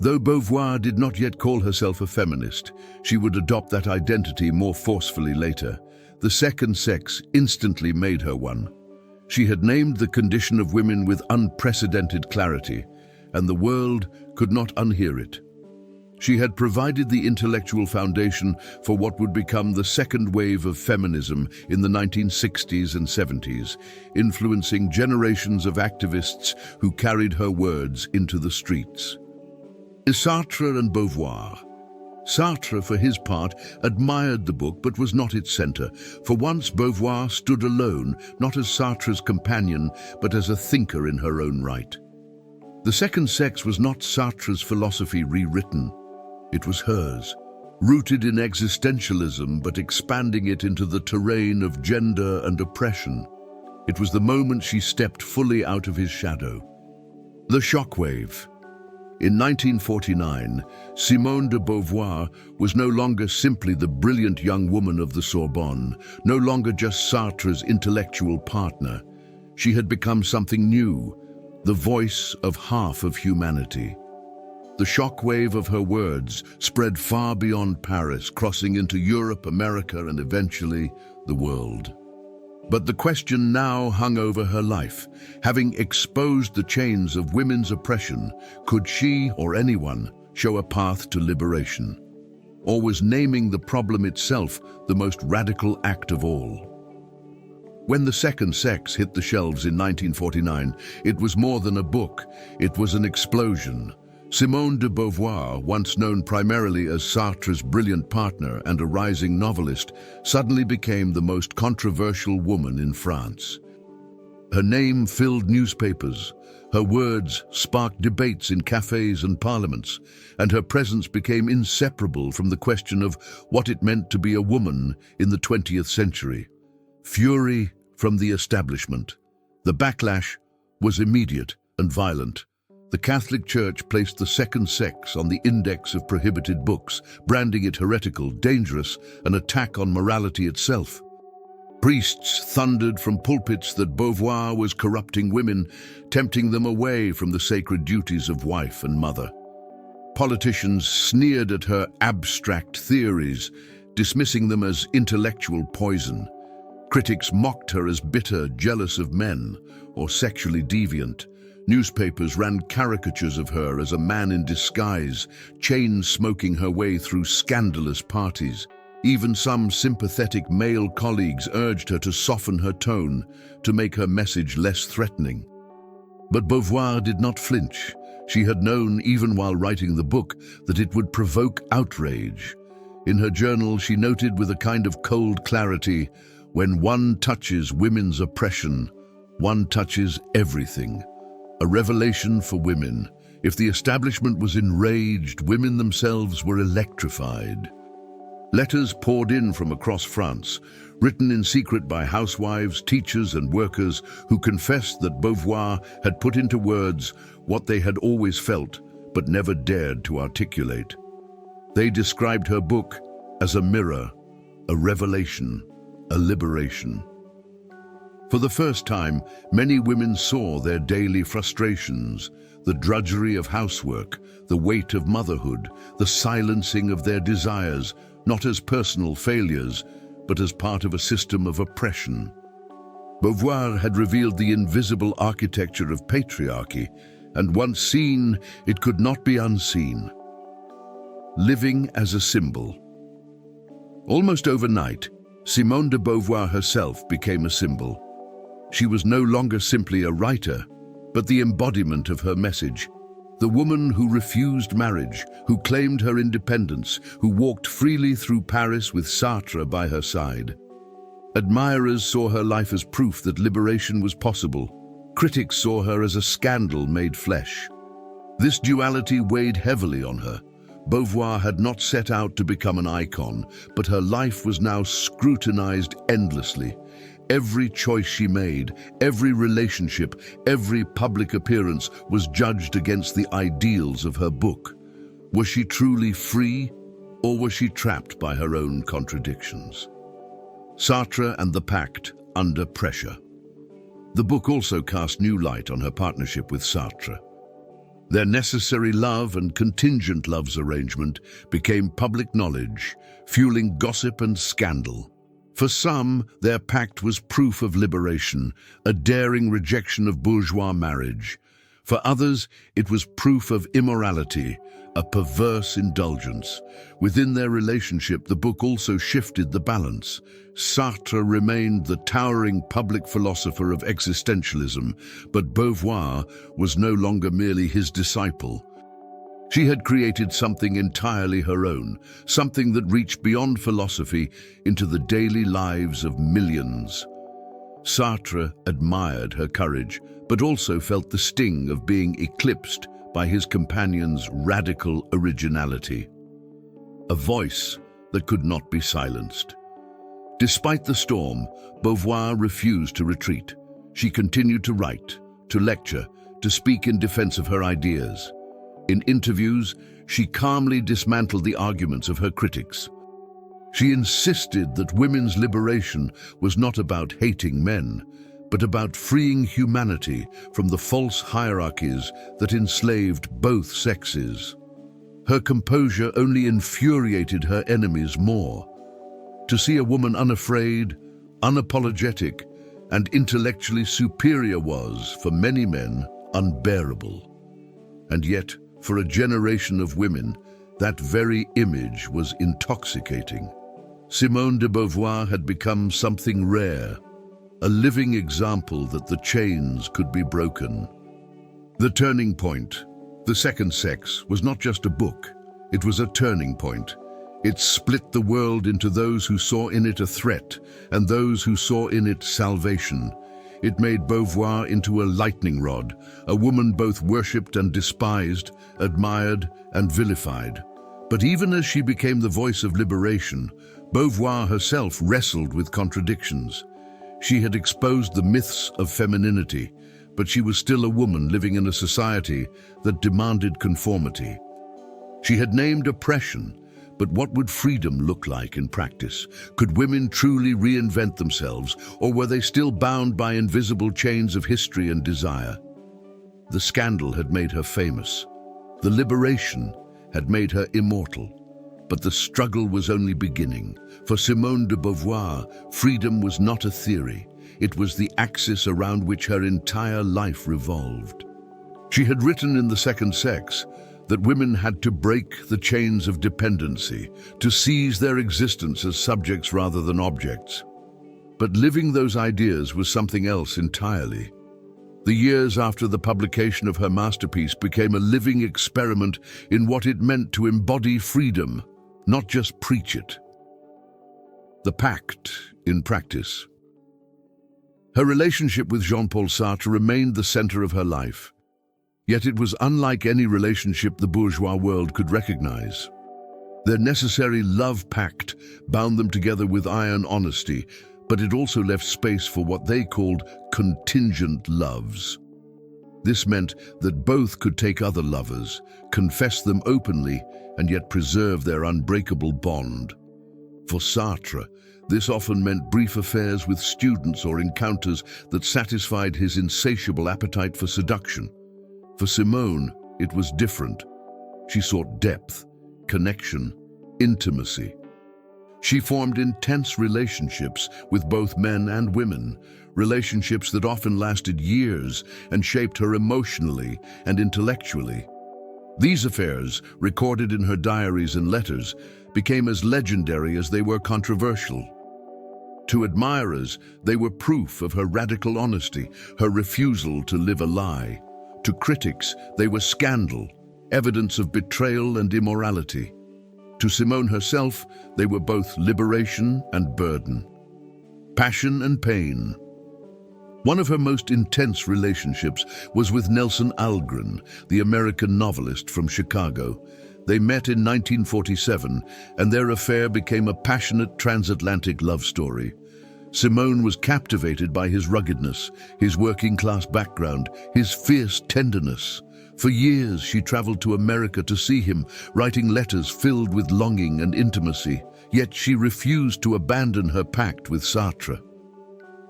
Though Beauvoir did not yet call herself a feminist, she would adopt that identity more forcefully later. The Second Sex instantly made her one. She had named the condition of women with unprecedented clarity, and the world could not unhear it. She had provided the intellectual foundation for what would become the second wave of feminism in the 1960s and 70s, influencing generations of activists who carried her words into the streets. Sartre and Beauvoir. Sartre, for his part, admired the book but was not its center. For once, Beauvoir stood alone, not as Sartre's companion, but as a thinker in her own right. The Second Sex was not Sartre's philosophy rewritten. It was hers, rooted in existentialism but expanding it into the terrain of gender and oppression. It was the moment she stepped fully out of his shadow. The shockwave. In 1949, Simone de Beauvoir was no longer simply the brilliant young woman of the Sorbonne, no longer just Sartre's intellectual partner. She had become something new, the voice of half of humanity. The shockwave of her words spread far beyond Paris, crossing into Europe, America, and eventually the world. But the question now hung over her life. Having exposed the chains of women's oppression, could she or anyone show a path to liberation? Or was naming the problem itself the most radical act of all? When The Second Sex hit the shelves in 1949, it was more than a book, it was an explosion. Simone de Beauvoir, once known primarily as Sartre's brilliant partner and a rising novelist, suddenly became the most controversial woman in France. Her name filled newspapers, her words sparked debates in cafes and parliaments, and her presence became inseparable from the question of what it meant to be a woman in the 20th century. Fury from the establishment. The backlash was immediate and violent. The Catholic Church placed The Second Sex on the index of prohibited books, branding it heretical, dangerous, an attack on morality itself. Priests thundered from pulpits that Beauvoir was corrupting women, tempting them away from the sacred duties of wife and mother. Politicians sneered at her abstract theories, dismissing them as intellectual poison. Critics mocked her as bitter, jealous of men, or sexually deviant. Newspapers ran caricatures of her as a man in disguise, chain-smoking her way through scandalous parties. Even some sympathetic male colleagues urged her to soften her tone, to make her message less threatening. But Beauvoir did not flinch. She had known, even while writing the book, that it would provoke outrage. In her journal, she noted with a kind of cold clarity, "When one touches women's oppression, one touches everything." A revelation for women. If the establishment was enraged, women themselves were electrified. Letters poured in from across France, written in secret by housewives, teachers and workers who confessed that Beauvoir had put into words what they had always felt but never dared to articulate. They described her book as a mirror, a revelation, a liberation. For the first time, many women saw their daily frustrations, the drudgery of housework, the weight of motherhood, the silencing of their desires, not as personal failures, but as part of a system of oppression. Beauvoir had revealed the invisible architecture of patriarchy, and once seen, it could not be unseen. Living as a symbol. Almost overnight, Simone de Beauvoir herself became a symbol. She was no longer simply a writer, but the embodiment of her message. The woman who refused marriage, who claimed her independence, who walked freely through Paris with Sartre by her side. Admirers saw her life as proof that liberation was possible. Critics saw her as a scandal made flesh. This duality weighed heavily on her. Beauvoir had not set out to become an icon, but her life was now scrutinized endlessly. Every choice she made, every relationship, every public appearance was judged against the ideals of her book. Was she truly free, or was she trapped by her own contradictions? Sartre and the Pact, Under Pressure. The book also cast new light on her partnership with Sartre. Their necessary love and contingent love's arrangement became public knowledge, fueling gossip and scandal. For some, their pact was proof of liberation, a daring rejection of bourgeois marriage. For others, it was proof of immorality, a perverse indulgence. Within their relationship, the book also shifted the balance. Sartre remained the towering public philosopher of existentialism, but Beauvoir was no longer merely his disciple. She had created something entirely her own, something that reached beyond philosophy into the daily lives of millions. Sartre admired her courage, but also felt the sting of being eclipsed by his companion's radical originality. A voice that could not be silenced. Despite the storm, Beauvoir refused to retreat. She continued to write, to lecture, to speak in defense of her ideas. In interviews, she calmly dismantled the arguments of her critics. She insisted that women's liberation was not about hating men, but about freeing humanity from the false hierarchies that enslaved both sexes. Her composure only infuriated her enemies more. To see a woman unafraid, unapologetic, and intellectually superior was, for many men, unbearable. And yet, for a generation of women, that very image was intoxicating. Simone de Beauvoir had become something rare, a living example that the chains could be broken. The Turning Point, The Second Sex, was not just a book, it was a turning point. It split the world into those who saw in it a threat and those who saw in it salvation. It made Beauvoir into a lightning rod, a woman both worshipped and despised, admired and vilified. But even as she became the voice of liberation, Beauvoir herself wrestled with contradictions. She had exposed the myths of femininity, but she was still a woman living in a society that demanded conformity. She had named oppression, but what would freedom look like in practice? Could women truly reinvent themselves, or were they still bound by invisible chains of history and desire? The scandal had made her famous. The liberation had made her immortal. But the struggle was only beginning. For Simone de Beauvoir, freedom was not a theory. It was the axis around which her entire life revolved. She had written in The Second Sex, that women had to break the chains of dependency, to seize their existence as subjects rather than objects. But living those ideas was something else entirely. The years after the publication of her masterpiece became a living experiment in what it meant to embody freedom, not just preach it. The pact in practice. Her relationship with Jean-Paul Sartre remained the center of her life. Yet it was unlike any relationship the bourgeois world could recognize. Their necessary love pact bound them together with iron honesty, but it also left space for what they called contingent loves. This meant that both could take other lovers, confess them openly, and yet preserve their unbreakable bond. For Sartre, this often meant brief affairs with students or encounters that satisfied his insatiable appetite for seduction. For Simone, it was different. She sought depth, connection, intimacy. She formed intense relationships with both men and women, relationships that often lasted years and shaped her emotionally and intellectually. These affairs, recorded in her diaries and letters, became as legendary as they were controversial. To admirers, they were proof of her radical honesty, her refusal to live a lie. To critics, they were scandal, evidence of betrayal and immorality. To Simone herself, they were both liberation and burden, passion and pain. One of her most intense relationships was with Nelson Algren, the American novelist from Chicago. They met in 1947, and their affair became a passionate transatlantic love story. Simone was captivated by his ruggedness, his working-class background, his fierce tenderness. For years, she traveled to America to see him, writing letters filled with longing and intimacy. Yet she refused to abandon her pact with Sartre.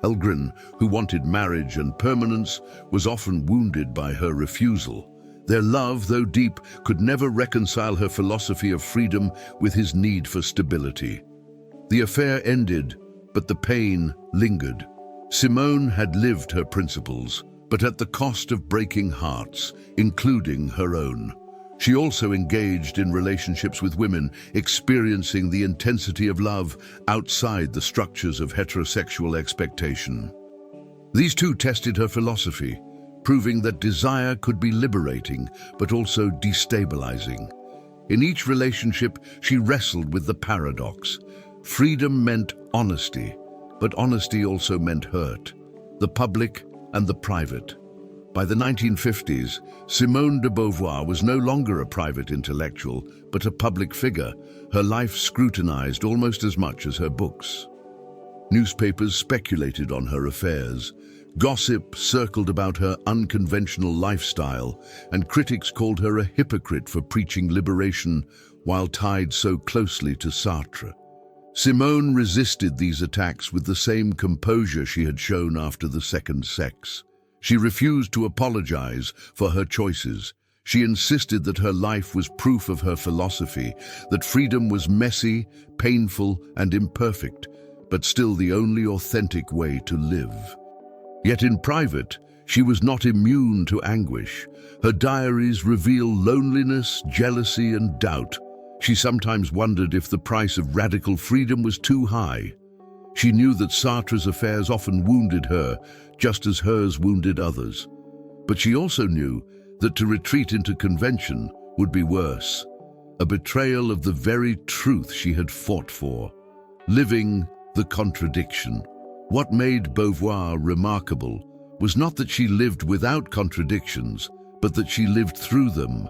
Algren, who wanted marriage and permanence, was often wounded by her refusal. Their love, though deep, could never reconcile her philosophy of freedom with his need for stability. The affair ended, but the pain lingered. Simone had lived her principles, but at the cost of breaking hearts, including her own. She also engaged in relationships with women, experiencing the intensity of love outside the structures of heterosexual expectation. These two tested her philosophy, proving that desire could be liberating, but also destabilizing. In each relationship, she wrestled with the paradox. Freedom meant honesty, but honesty also meant hurt, the public and the private. By the 1950s, Simone de Beauvoir was no longer a private intellectual, but a public figure, her life scrutinized almost as much as her books. Newspapers speculated on her affairs. Gossip circled about her unconventional lifestyle, and critics called her a hypocrite for preaching liberation while tied so closely to Sartre. Simone resisted these attacks with the same composure she had shown after the second sex. She refused to apologize for her choices. She insisted that her life was proof of her philosophy, that freedom was messy, painful, and imperfect, but still the only authentic way to live. Yet in private, she was not immune to anguish. Her diaries reveal loneliness, jealousy, and doubt. She sometimes wondered if the price of radical freedom was too high. She knew that Sartre's affairs often wounded her, just as hers wounded others. But she also knew that to retreat into convention would be worse, a betrayal of the very truth she had fought for, living the contradiction. What made Beauvoir remarkable was not that she lived without contradictions, but that she lived through them.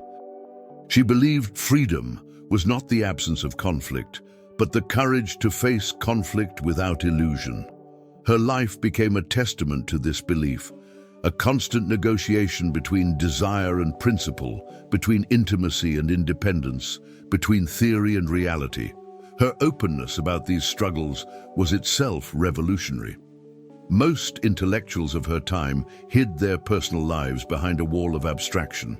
She believed freedom was not the absence of conflict, but the courage to face conflict without illusion. Her life became a testament to this belief, a constant negotiation between desire and principle, between intimacy and independence, between theory and reality. Her openness about these struggles was itself revolutionary. Most intellectuals of her time hid their personal lives behind a wall of abstraction.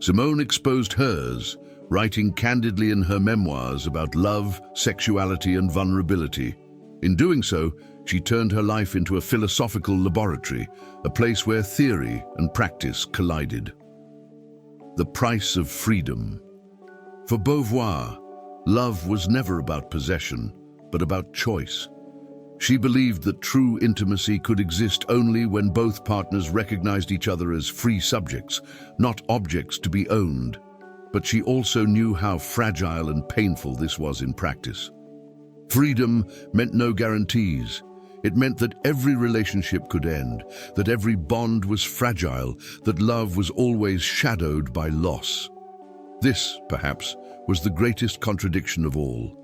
Simone exposed hers, writing candidly in her memoirs about love, sexuality, and vulnerability. In doing so, she turned her life into a philosophical laboratory, a place where theory and practice collided. The Price of Freedom. For Beauvoir, love was never about possession, but about choice. She believed that true intimacy could exist only when both partners recognized each other as free subjects, not objects to be owned. But she also knew how fragile and painful this was in practice. Freedom meant no guarantees. It meant that every relationship could end, that every bond was fragile, that love was always shadowed by loss. This, perhaps, was the greatest contradiction of all.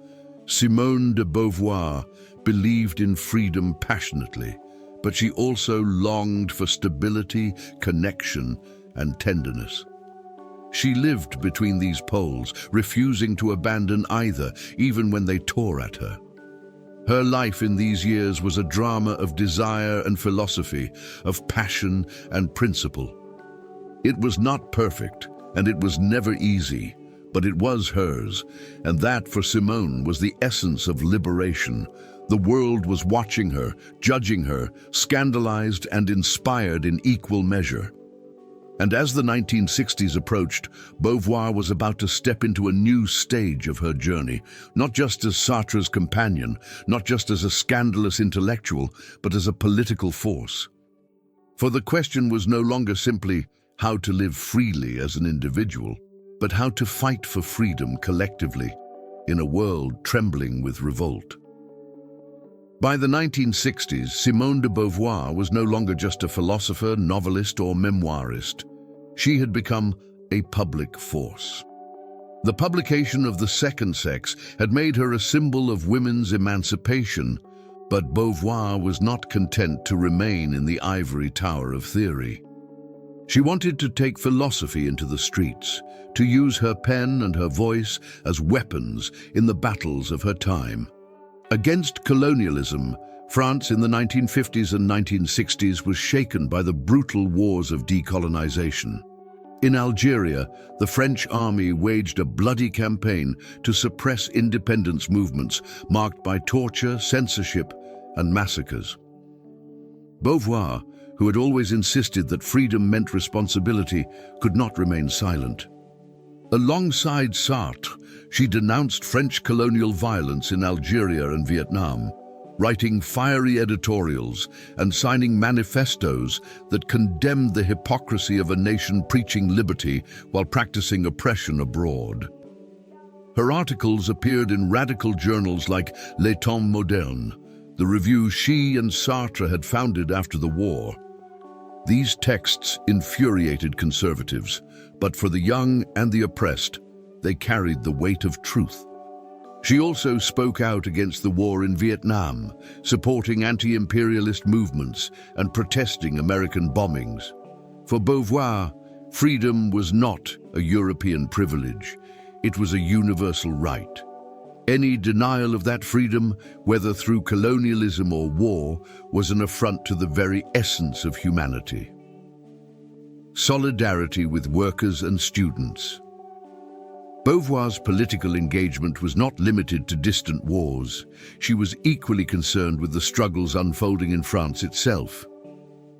Simone de Beauvoir believed in freedom passionately, but she also longed for stability, connection, and tenderness. She lived between these poles, refusing to abandon either, even when they tore at her. Her life in these years was a drama of desire and philosophy, of passion and principle. It was not perfect, and it was never easy, but it was hers, and that, for Simone, was the essence of liberation. The world was watching her, judging her, scandalized and inspired in equal measure. And as the 1960s approached, Beauvoir was about to step into a new stage of her journey, not just as Sartre's companion, not just as a scandalous intellectual, but as a political force. For the question was no longer simply how to live freely as an individual, but how to fight for freedom collectively in a world trembling with revolt. By the 1960s, Simone de Beauvoir was no longer just a philosopher, novelist, or memoirist. She had become a public force. The publication of The Second Sex had made her a symbol of women's emancipation, but Beauvoir was not content to remain in the ivory tower of theory. She wanted to take philosophy into the streets, to use her pen and her voice as weapons in the battles of her time. Against colonialism, France in the 1950s and 1960s was shaken by the brutal wars of decolonization. In Algeria, the French army waged a bloody campaign to suppress independence movements marked by torture, censorship, and massacres. Beauvoir, who had always insisted that freedom meant responsibility, could not remain silent. Alongside Sartre, she denounced French colonial violence in Algeria and Vietnam, writing fiery editorials and signing manifestos that condemned the hypocrisy of a nation preaching liberty while practicing oppression abroad. Her articles appeared in radical journals like Le Temps Moderne, the review she and Sartre had founded after the war. These texts infuriated conservatives, but for the young and the oppressed, they carried the weight of truth. She also spoke out against the war in Vietnam, supporting anti-imperialist movements and protesting American bombings. For Beauvoir, freedom was not a European privilege. It was a universal right. Any denial of that freedom, whether through colonialism or war, was an affront to the very essence of humanity. Solidarity with workers and students. Beauvoir's political engagement was not limited to distant wars. She was equally concerned with the struggles unfolding in France itself.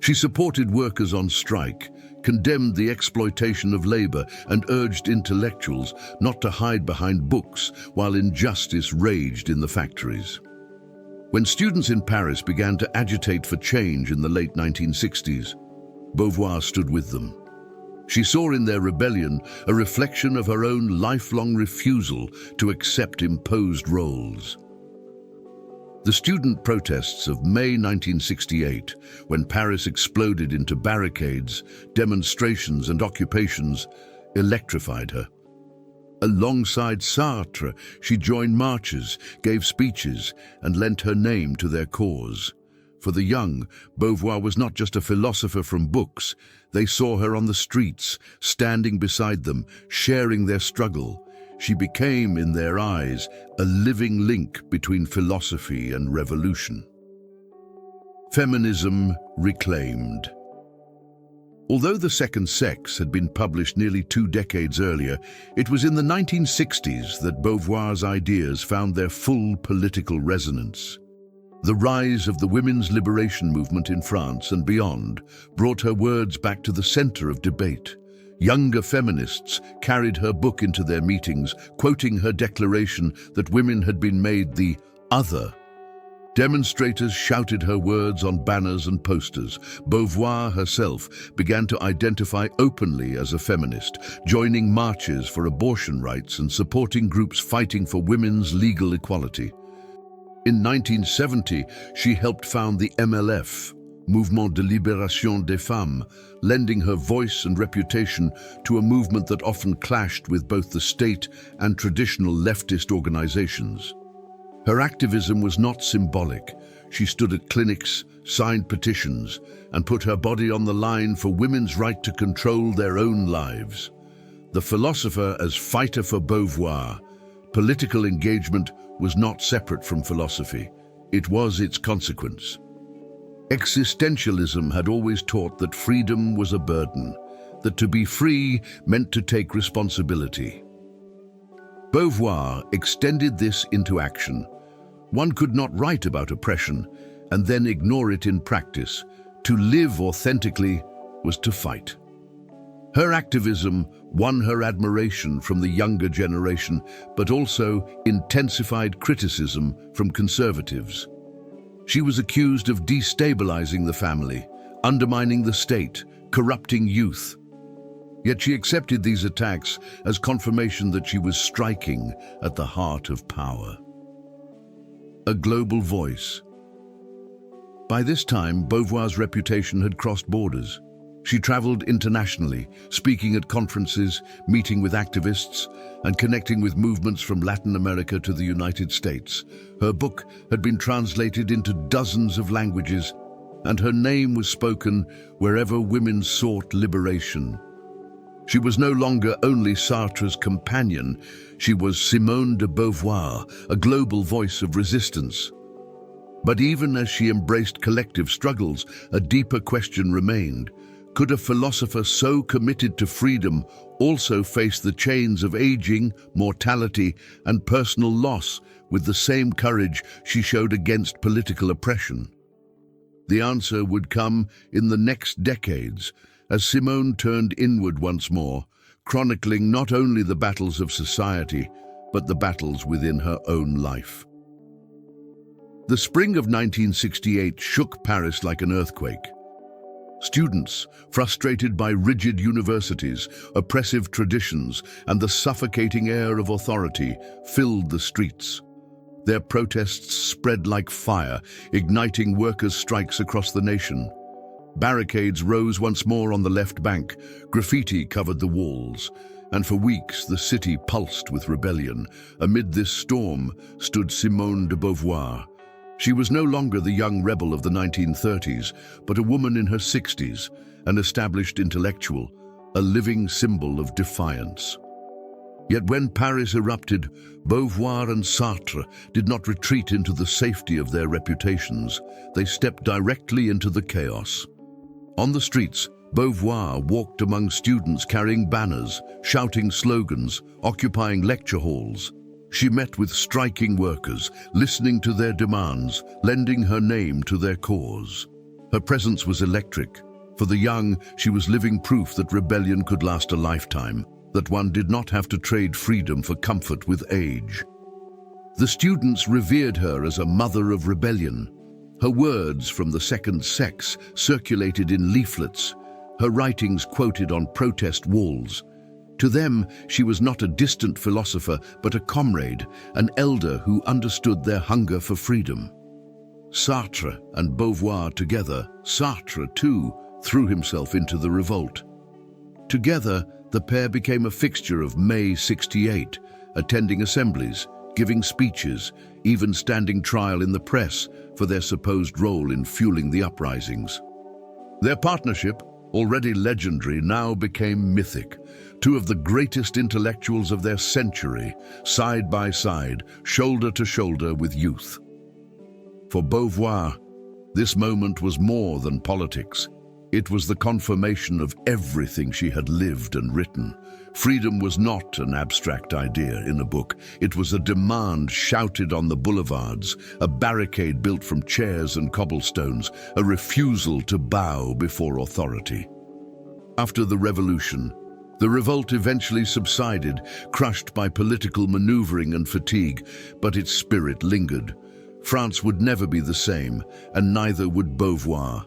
She supported workers on strike, condemned the exploitation of labor, and urged intellectuals not to hide behind books while injustice raged in the factories. When students in Paris began to agitate for change in the late 1960s, Beauvoir stood with them. She saw in their rebellion a reflection of her own lifelong refusal to accept imposed roles. The student protests of May 1968, when Paris exploded into barricades, demonstrations and occupations, electrified her. Alongside Sartre, she joined marches, gave speeches, and lent her name to their cause. For the young, Beauvoir was not just a philosopher from books. They saw her on the streets, standing beside them, sharing their struggle. She became, in their eyes, a living link between philosophy and revolution. Feminism reclaimed. Although The Second Sex had been published nearly 2 decades earlier, it was in the 1960s that Beauvoir's ideas found their full political resonance. The rise of the women's liberation movement in France and beyond brought her words back to the center of debate. Younger feminists carried her book into their meetings, quoting her declaration that women had been made the other. Demonstrators shouted her words on banners and posters. Beauvoir herself began to identify openly as a feminist, joining marches for abortion rights and supporting groups fighting for women's legal equality. In 1970, she helped found the MLF, Mouvement de Libération des Femmes, lending her voice and reputation to a movement that often clashed with both the state and traditional leftist organizations. Her activism was not symbolic. She stood at clinics, signed petitions, and put her body on the line for women's right to control their own lives. The philosopher as fighter for Beauvoir, political engagement was not separate from philosophy. It was its consequence. Existentialism had always taught that freedom was a burden, that to be free meant to take responsibility. Beauvoir extended this into action. One could not write about oppression and then ignore it in practice. To live authentically was to fight. Her activism won her admiration from the younger generation, but also intensified criticism from conservatives. She was accused of destabilizing the family, undermining the state, corrupting youth. Yet she accepted these attacks as confirmation that she was striking at the heart of power. A global voice. By this time, Beauvoir's reputation had crossed borders. She traveled internationally, speaking at conferences, meeting with activists, and connecting with movements from Latin America to the United States. Her book had been translated into dozens of languages, and her name was spoken wherever women sought liberation. She was no longer only Sartre's companion, she was Simone de Beauvoir, a global voice of resistance. But even as she embraced collective struggles, a deeper question remained. Could a philosopher so committed to freedom also face the chains of aging, mortality, and personal loss with the same courage she showed against political oppression? The answer would come in the next decades, as Simone turned inward once more, chronicling not only the battles of society, but the battles within her own life. The spring of 1968 shook Paris like an earthquake. Students, frustrated by rigid universities, oppressive traditions, and the suffocating air of authority, filled the streets. Their protests spread like fire, igniting workers' strikes across the nation. Barricades rose once more on the left bank, graffiti covered the walls, and for weeks the city pulsed with rebellion. Amid this storm stood Simone de Beauvoir. She was no longer the young rebel of the 1930s, but a woman in her 60s, an established intellectual, a living symbol of defiance. Yet when Paris erupted, Beauvoir and Sartre did not retreat into the safety of their reputations. They stepped directly into the chaos. On the streets, Beauvoir walked among students carrying banners, shouting slogans, occupying lecture halls. She met with striking workers, listening to their demands, lending her name to their cause. Her presence was electric. For the young, she was living proof that rebellion could last a lifetime, that one did not have to trade freedom for comfort with age. The students revered her as a mother of rebellion. Her words from the second sex circulated in leaflets, her writings quoted on protest walls. To them, she was not a distant philosopher, but a comrade, an elder who understood their hunger for freedom. Sartre and Beauvoir together, Sartre too threw himself into the revolt. Together, the pair became a fixture of May '68, attending assemblies, giving speeches, even standing trial in the press for their supposed role in fueling the uprisings. Their partnership, already legendary, now became mythic. Two of the greatest intellectuals of their century, side by side, shoulder to shoulder with youth. For Beauvoir, this moment was more than politics. It was the confirmation of everything she had lived and written. Freedom was not an abstract idea in a book. It was a demand shouted on the boulevards, a barricade built from chairs and cobblestones, a refusal to bow before authority. After the revolution, The revolt eventually subsided, crushed by political maneuvering and fatigue, but its spirit lingered. France would never be the same, and neither would Beauvoir.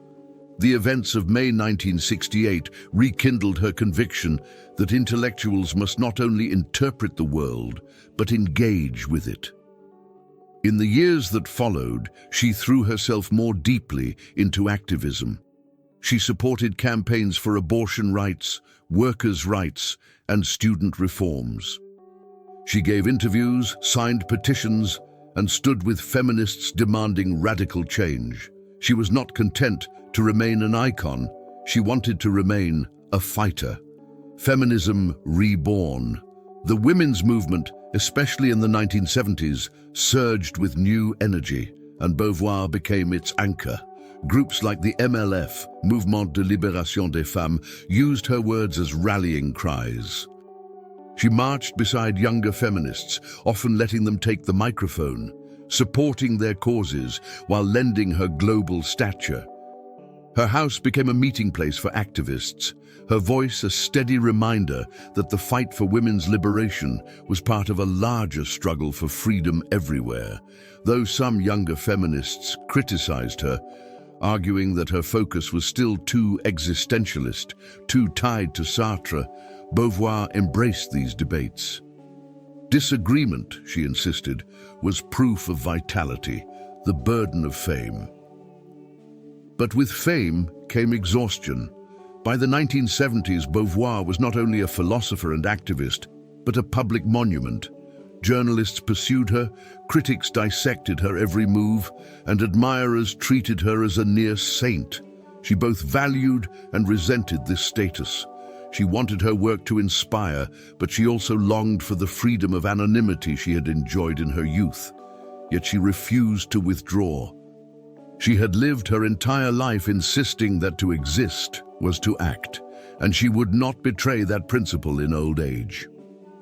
The events of May 1968 rekindled her conviction that intellectuals must not only interpret the world, but engage with it. In the years that followed, she threw herself more deeply into activism. She supported campaigns for abortion rights, workers' rights, and student reforms. She gave interviews, signed petitions, and stood with feminists demanding radical change. She was not content to remain an icon. She wanted to remain a fighter. Feminism reborn. The women's movement, especially in the 1970s, surged with new energy, and Beauvoir became its anchor. Groups like the MLF, Mouvement de Libération des Femmes, used her words as rallying cries. She marched beside younger feminists, often letting them take the microphone, supporting their causes while lending her global stature. Her house became a meeting place for activists, her voice a steady reminder that the fight for women's liberation was part of a larger struggle for freedom everywhere. Though some younger feminists criticized her, arguing that her focus was still too existentialist, too tied to Sartre, Beauvoir embraced these debates. Disagreement, she insisted, was proof of vitality, the burden of fame. But with fame came exhaustion. By the 1970s, Beauvoir was not only a philosopher and activist, but a public monument. Journalists pursued her, critics dissected her every move, and admirers treated her as a near saint. She both valued and resented this status. She wanted her work to inspire, but she also longed for the freedom of anonymity she had enjoyed in her youth. Yet she refused to withdraw. She had lived her entire life insisting that to exist was to act, and she would not betray that principle in old age.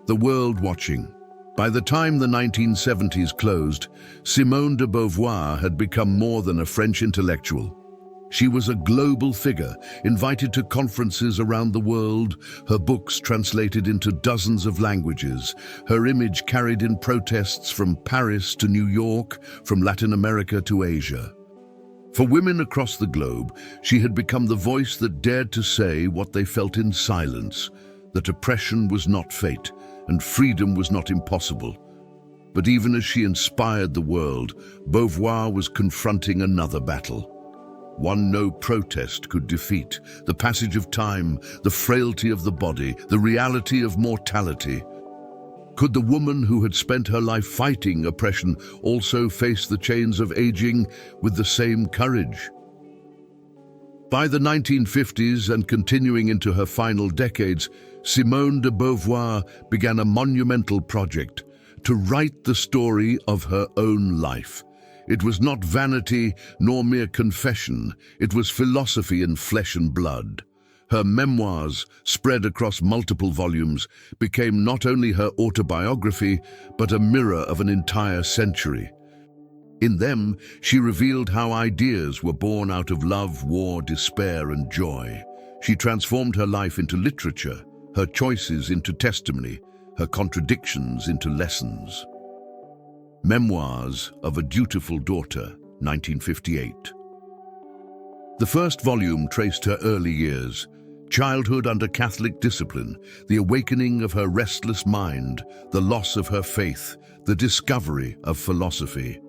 The world watching. By the time the 1970s closed, Simone de Beauvoir had become more than a French intellectual. She was a global figure, invited to conferences around the world, her books translated into dozens of languages, her image carried in protests from Paris to New York, from Latin America to Asia. For women across the globe, she had become the voice that dared to say what they felt in silence, that oppression was not fate, and freedom was not impossible. But even as she inspired the world, Beauvoir was confronting another battle. One no protest could defeat: the passage of time, the frailty of the body, the reality of mortality. Could the woman who had spent her life fighting oppression also face the chains of aging with the same courage? By the 1950s and continuing into her final decades, Simone de Beauvoir began a monumental project: to write the story of her own life. It was not vanity nor mere confession, it was philosophy in flesh and blood. Her memoirs, spread across multiple volumes, became not only her autobiography, but a mirror of an entire century. In them, she revealed how ideas were born out of love, war, despair, and joy. She transformed her life into literature, her choices into testimony, her contradictions into lessons. Memoirs of a Dutiful Daughter, 1958. The first volume traced her early years, childhood under Catholic discipline, the awakening of her restless mind, the loss of her faith, the discovery of philosophy.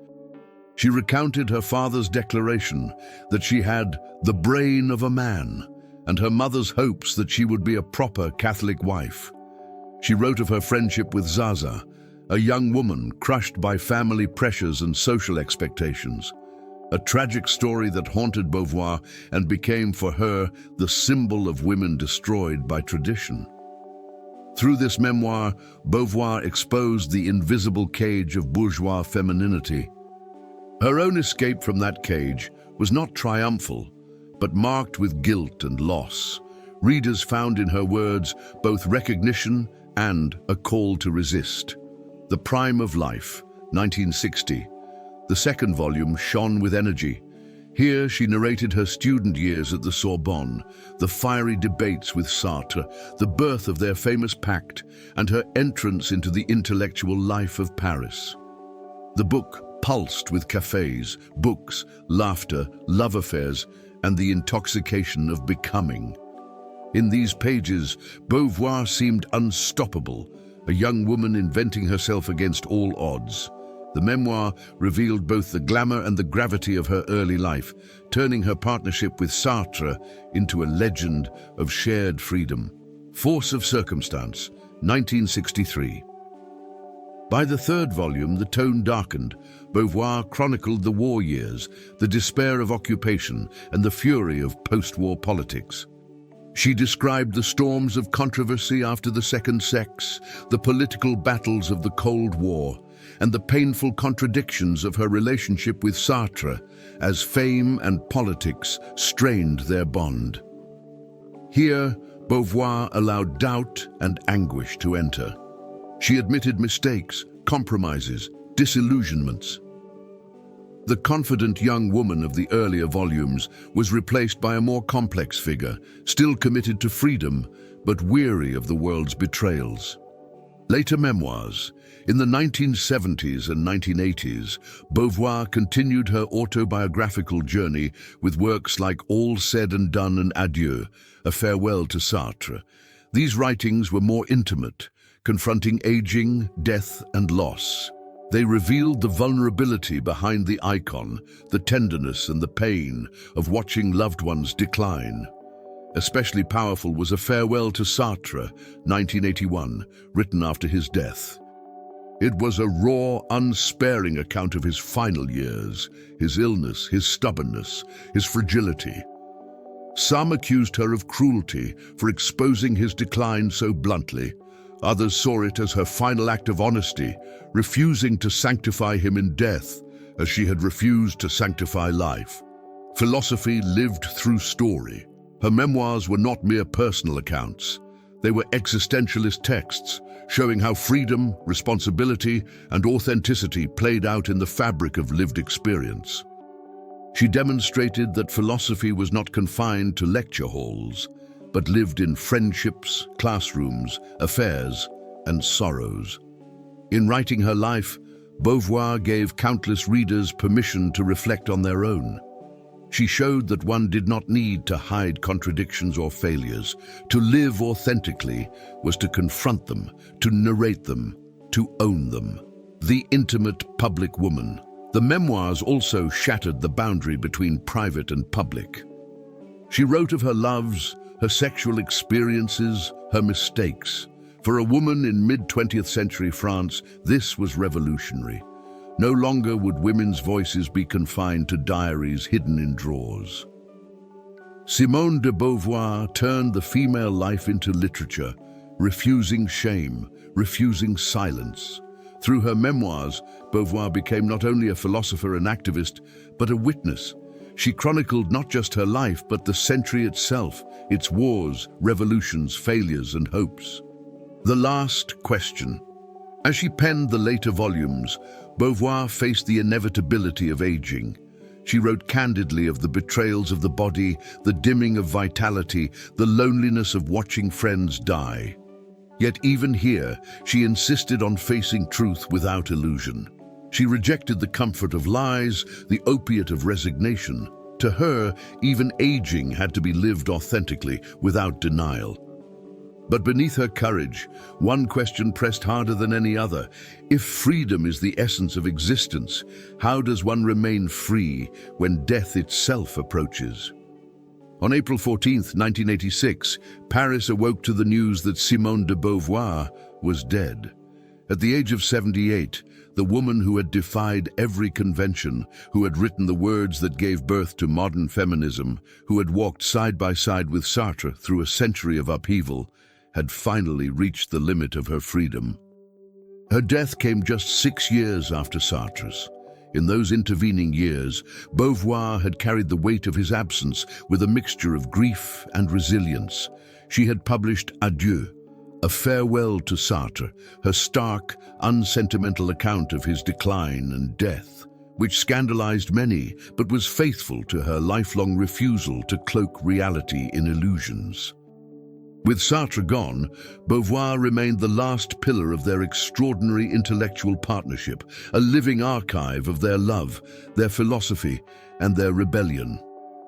She recounted her father's declaration that she had the brain of a man, and her mother's hopes that she would be a proper Catholic wife. She wrote of her friendship with Zaza, a young woman crushed by family pressures and social expectations. A tragic story that haunted Beauvoir and became for her the symbol of women destroyed by tradition. Through this memoir, Beauvoir exposed the invisible cage of bourgeois femininity. Her own escape from that cage was not triumphal, but marked with guilt and loss. Readers found in her words both recognition and a call to resist. The Prime of Life, 1960. The second volume shone with energy. Here she narrated her student years at the Sorbonne, the fiery debates with Sartre, the birth of their famous pact, and her entrance into the intellectual life of Paris. The book pulsed with cafes, books, laughter, love affairs, and the intoxication of becoming. In these pages, Beauvoir seemed unstoppable, a young woman inventing herself against all odds. The memoir revealed both the glamour and the gravity of her early life, turning her partnership with Sartre into a legend of shared freedom. Force of Circumstance, 1963. By the third volume, the tone darkened. Beauvoir chronicled the war years, the despair of occupation, and the fury of post-war politics. She described the storms of controversy after the Second Sex, the political battles of the Cold War, and the painful contradictions of her relationship with Sartre as fame and politics strained their bond. Here, Beauvoir allowed doubt and anguish to enter. She admitted mistakes, compromises, disillusionments. The confident young woman of the earlier volumes was replaced by a more complex figure, still committed to freedom, but weary of the world's betrayals. Later memoirs. In the 1970s and 1980s, Beauvoir continued her autobiographical journey with works like All Said and Done and Adieu, A Farewell to Sartre. These writings were more intimate, confronting aging, death, and loss. They revealed the vulnerability behind the icon, the tenderness and the pain of watching loved ones decline. Especially powerful was A Farewell to Sartre, 1981, written after his death. It was a raw, unsparing account of his final years, his illness, his stubbornness, his fragility. Some accused her of cruelty for exposing his decline so bluntly. Others saw it as her final act of honesty, refusing to sanctify him in death, as she had refused to sanctify life. Philosophy lived through story. Her memoirs were not mere personal accounts. They were existentialist texts, showing how freedom, responsibility, and authenticity played out in the fabric of lived experience. She demonstrated that philosophy was not confined to lecture halls, but lived in friendships, classrooms, affairs, and sorrows. In writing her life, Beauvoir gave countless readers permission to reflect on their own. She showed that one did not need to hide contradictions or failures. To live authentically was to confront them, to narrate them, to own them. The intimate public woman. The memoirs also shattered the boundary between private and public. She wrote of her loves, her sexual experiences, her mistakes. For a woman in mid-20th century France, this was revolutionary. No longer would women's voices be confined to diaries hidden in drawers. Simone de Beauvoir turned the female life into literature, refusing shame, refusing silence. Through her memoirs, Beauvoir became not only a philosopher and activist, but a witness. She chronicled not just her life, but the century itself, its wars, revolutions, failures, and hopes. The Last Question. As she penned the later volumes, Beauvoir faced the inevitability of aging. She wrote candidly of the betrayals of the body, the dimming of vitality, the loneliness of watching friends die. Yet even here, she insisted on facing truth without illusion. She rejected the comfort of lies, the opiate of resignation. To her, even aging had to be lived authentically, without denial. But beneath her courage, one question pressed harder than any other. If freedom is the essence of existence, how does one remain free when death itself approaches? On April 14, 1986, Paris awoke to the news that Simone de Beauvoir was dead. At the age of 78, the woman who had defied every convention, who had written the words that gave birth to modern feminism, who had walked side by side with Sartre through a century of upheaval, had finally reached the limit of her freedom. Her death came just 6 years after Sartre's. In those intervening years, Beauvoir had carried the weight of his absence with a mixture of grief and resilience. She had published Adieu, A Farewell to Sartre, her stark, unsentimental account of his decline and death. which scandalized many, but was faithful to her lifelong refusal to cloak reality in illusions. With Sartre gone, Beauvoir remained the last pillar of their extraordinary intellectual partnership, a living archive of their love, their philosophy, and their rebellion.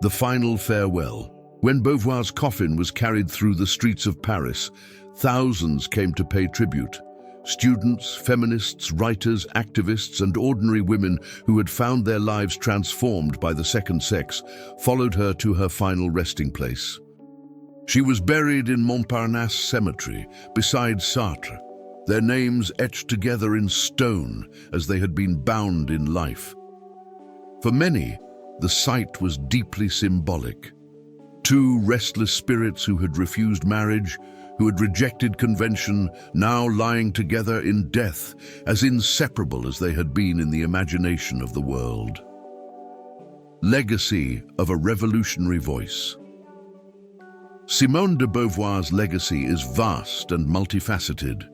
The final farewell. When Beauvoir's coffin was carried through the streets of Paris, thousands came to pay tribute. Students, feminists, writers, activists, and ordinary women who had found their lives transformed by the second sex followed her to her final resting place. She was buried in Montparnasse Cemetery beside Sartre, their names etched together in stone as they had been bound in life. For many, the site was deeply symbolic. Two restless spirits who had refused marriage, who had rejected convention, now lying together in death, as inseparable as they had been in the imagination of the world. Legacy of a revolutionary voice. Simone de Beauvoir's legacy is vast and multifaceted.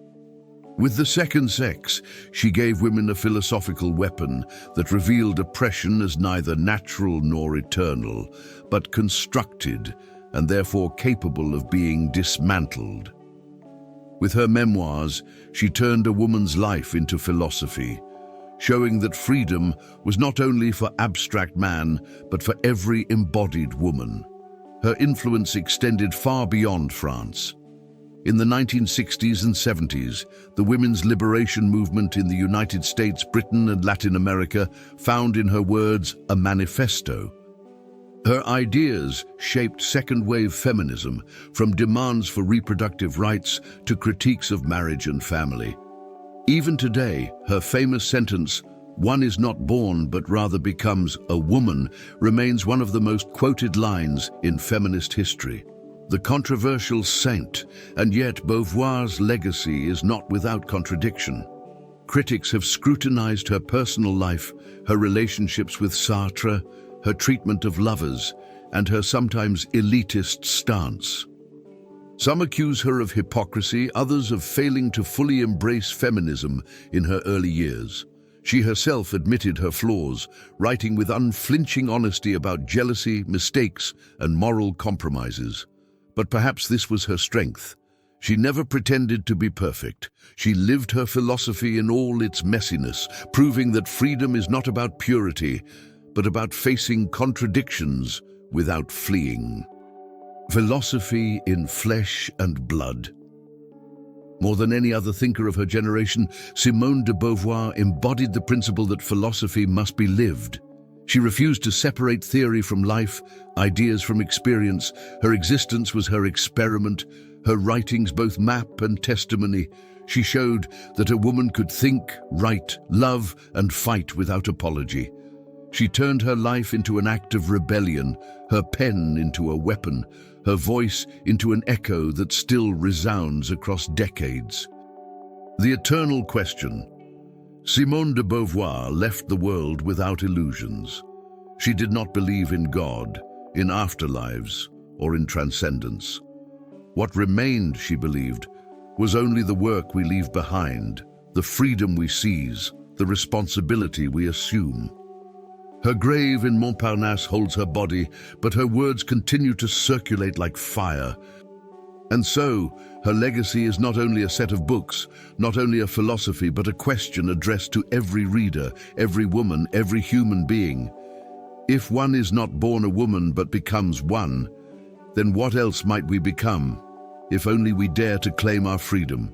With the second sex, she gave women a philosophical weapon that revealed oppression as neither natural nor eternal, but constructed and therefore capable of being dismantled. With her memoirs, she turned a woman's life into philosophy, showing that freedom was not only for abstract man, but for every embodied woman. Her influence extended far beyond France. In the 1960s and 70s, the women's liberation movement in the United States, Britain, and Latin America found in her words a manifesto. Her ideas shaped second-wave feminism, from demands for reproductive rights to critiques of marriage and family. Even today, her famous sentence, "One is not born but rather becomes a woman," remains one of the most quoted lines in feminist history. The controversial saint, and yet Beauvoir's legacy is not without contradiction. Critics have scrutinized her personal life, her relationships with Sartre, her treatment of lovers, and her sometimes elitist stance. Some accuse her of hypocrisy, others of failing to fully embrace feminism in her early years. She herself admitted her flaws, writing with unflinching honesty about jealousy, mistakes, and moral compromises. But perhaps this was her strength. She never pretended to be perfect. She lived her philosophy in all its messiness, proving that freedom is not about purity, but about facing contradictions without fleeing. Philosophy in flesh and blood. More than any other thinker of her generation, Simone de Beauvoir embodied the principle that philosophy must be lived. She refused to separate theory from life, ideas from experience. Her existence was her experiment, her writings both map and testimony. She showed that a woman could think, write, love, and fight without apology. She turned her life into an act of rebellion, her pen into a weapon, her voice into an echo that still resounds across decades. The eternal question. Simone de Beauvoir left the world without illusions. She did not believe in God, in afterlives, or in transcendence. What remained, she believed, was only the work we leave behind, the freedom we seize, the responsibility we assume. Her grave in Montparnasse holds her body, but her words continue to circulate like fire. And so, her legacy is not only a set of books, not only a philosophy, but a question addressed to every reader, every woman, every human being. If one is not born a woman but becomes one, then what else might we become, if only we dare to claim our freedom?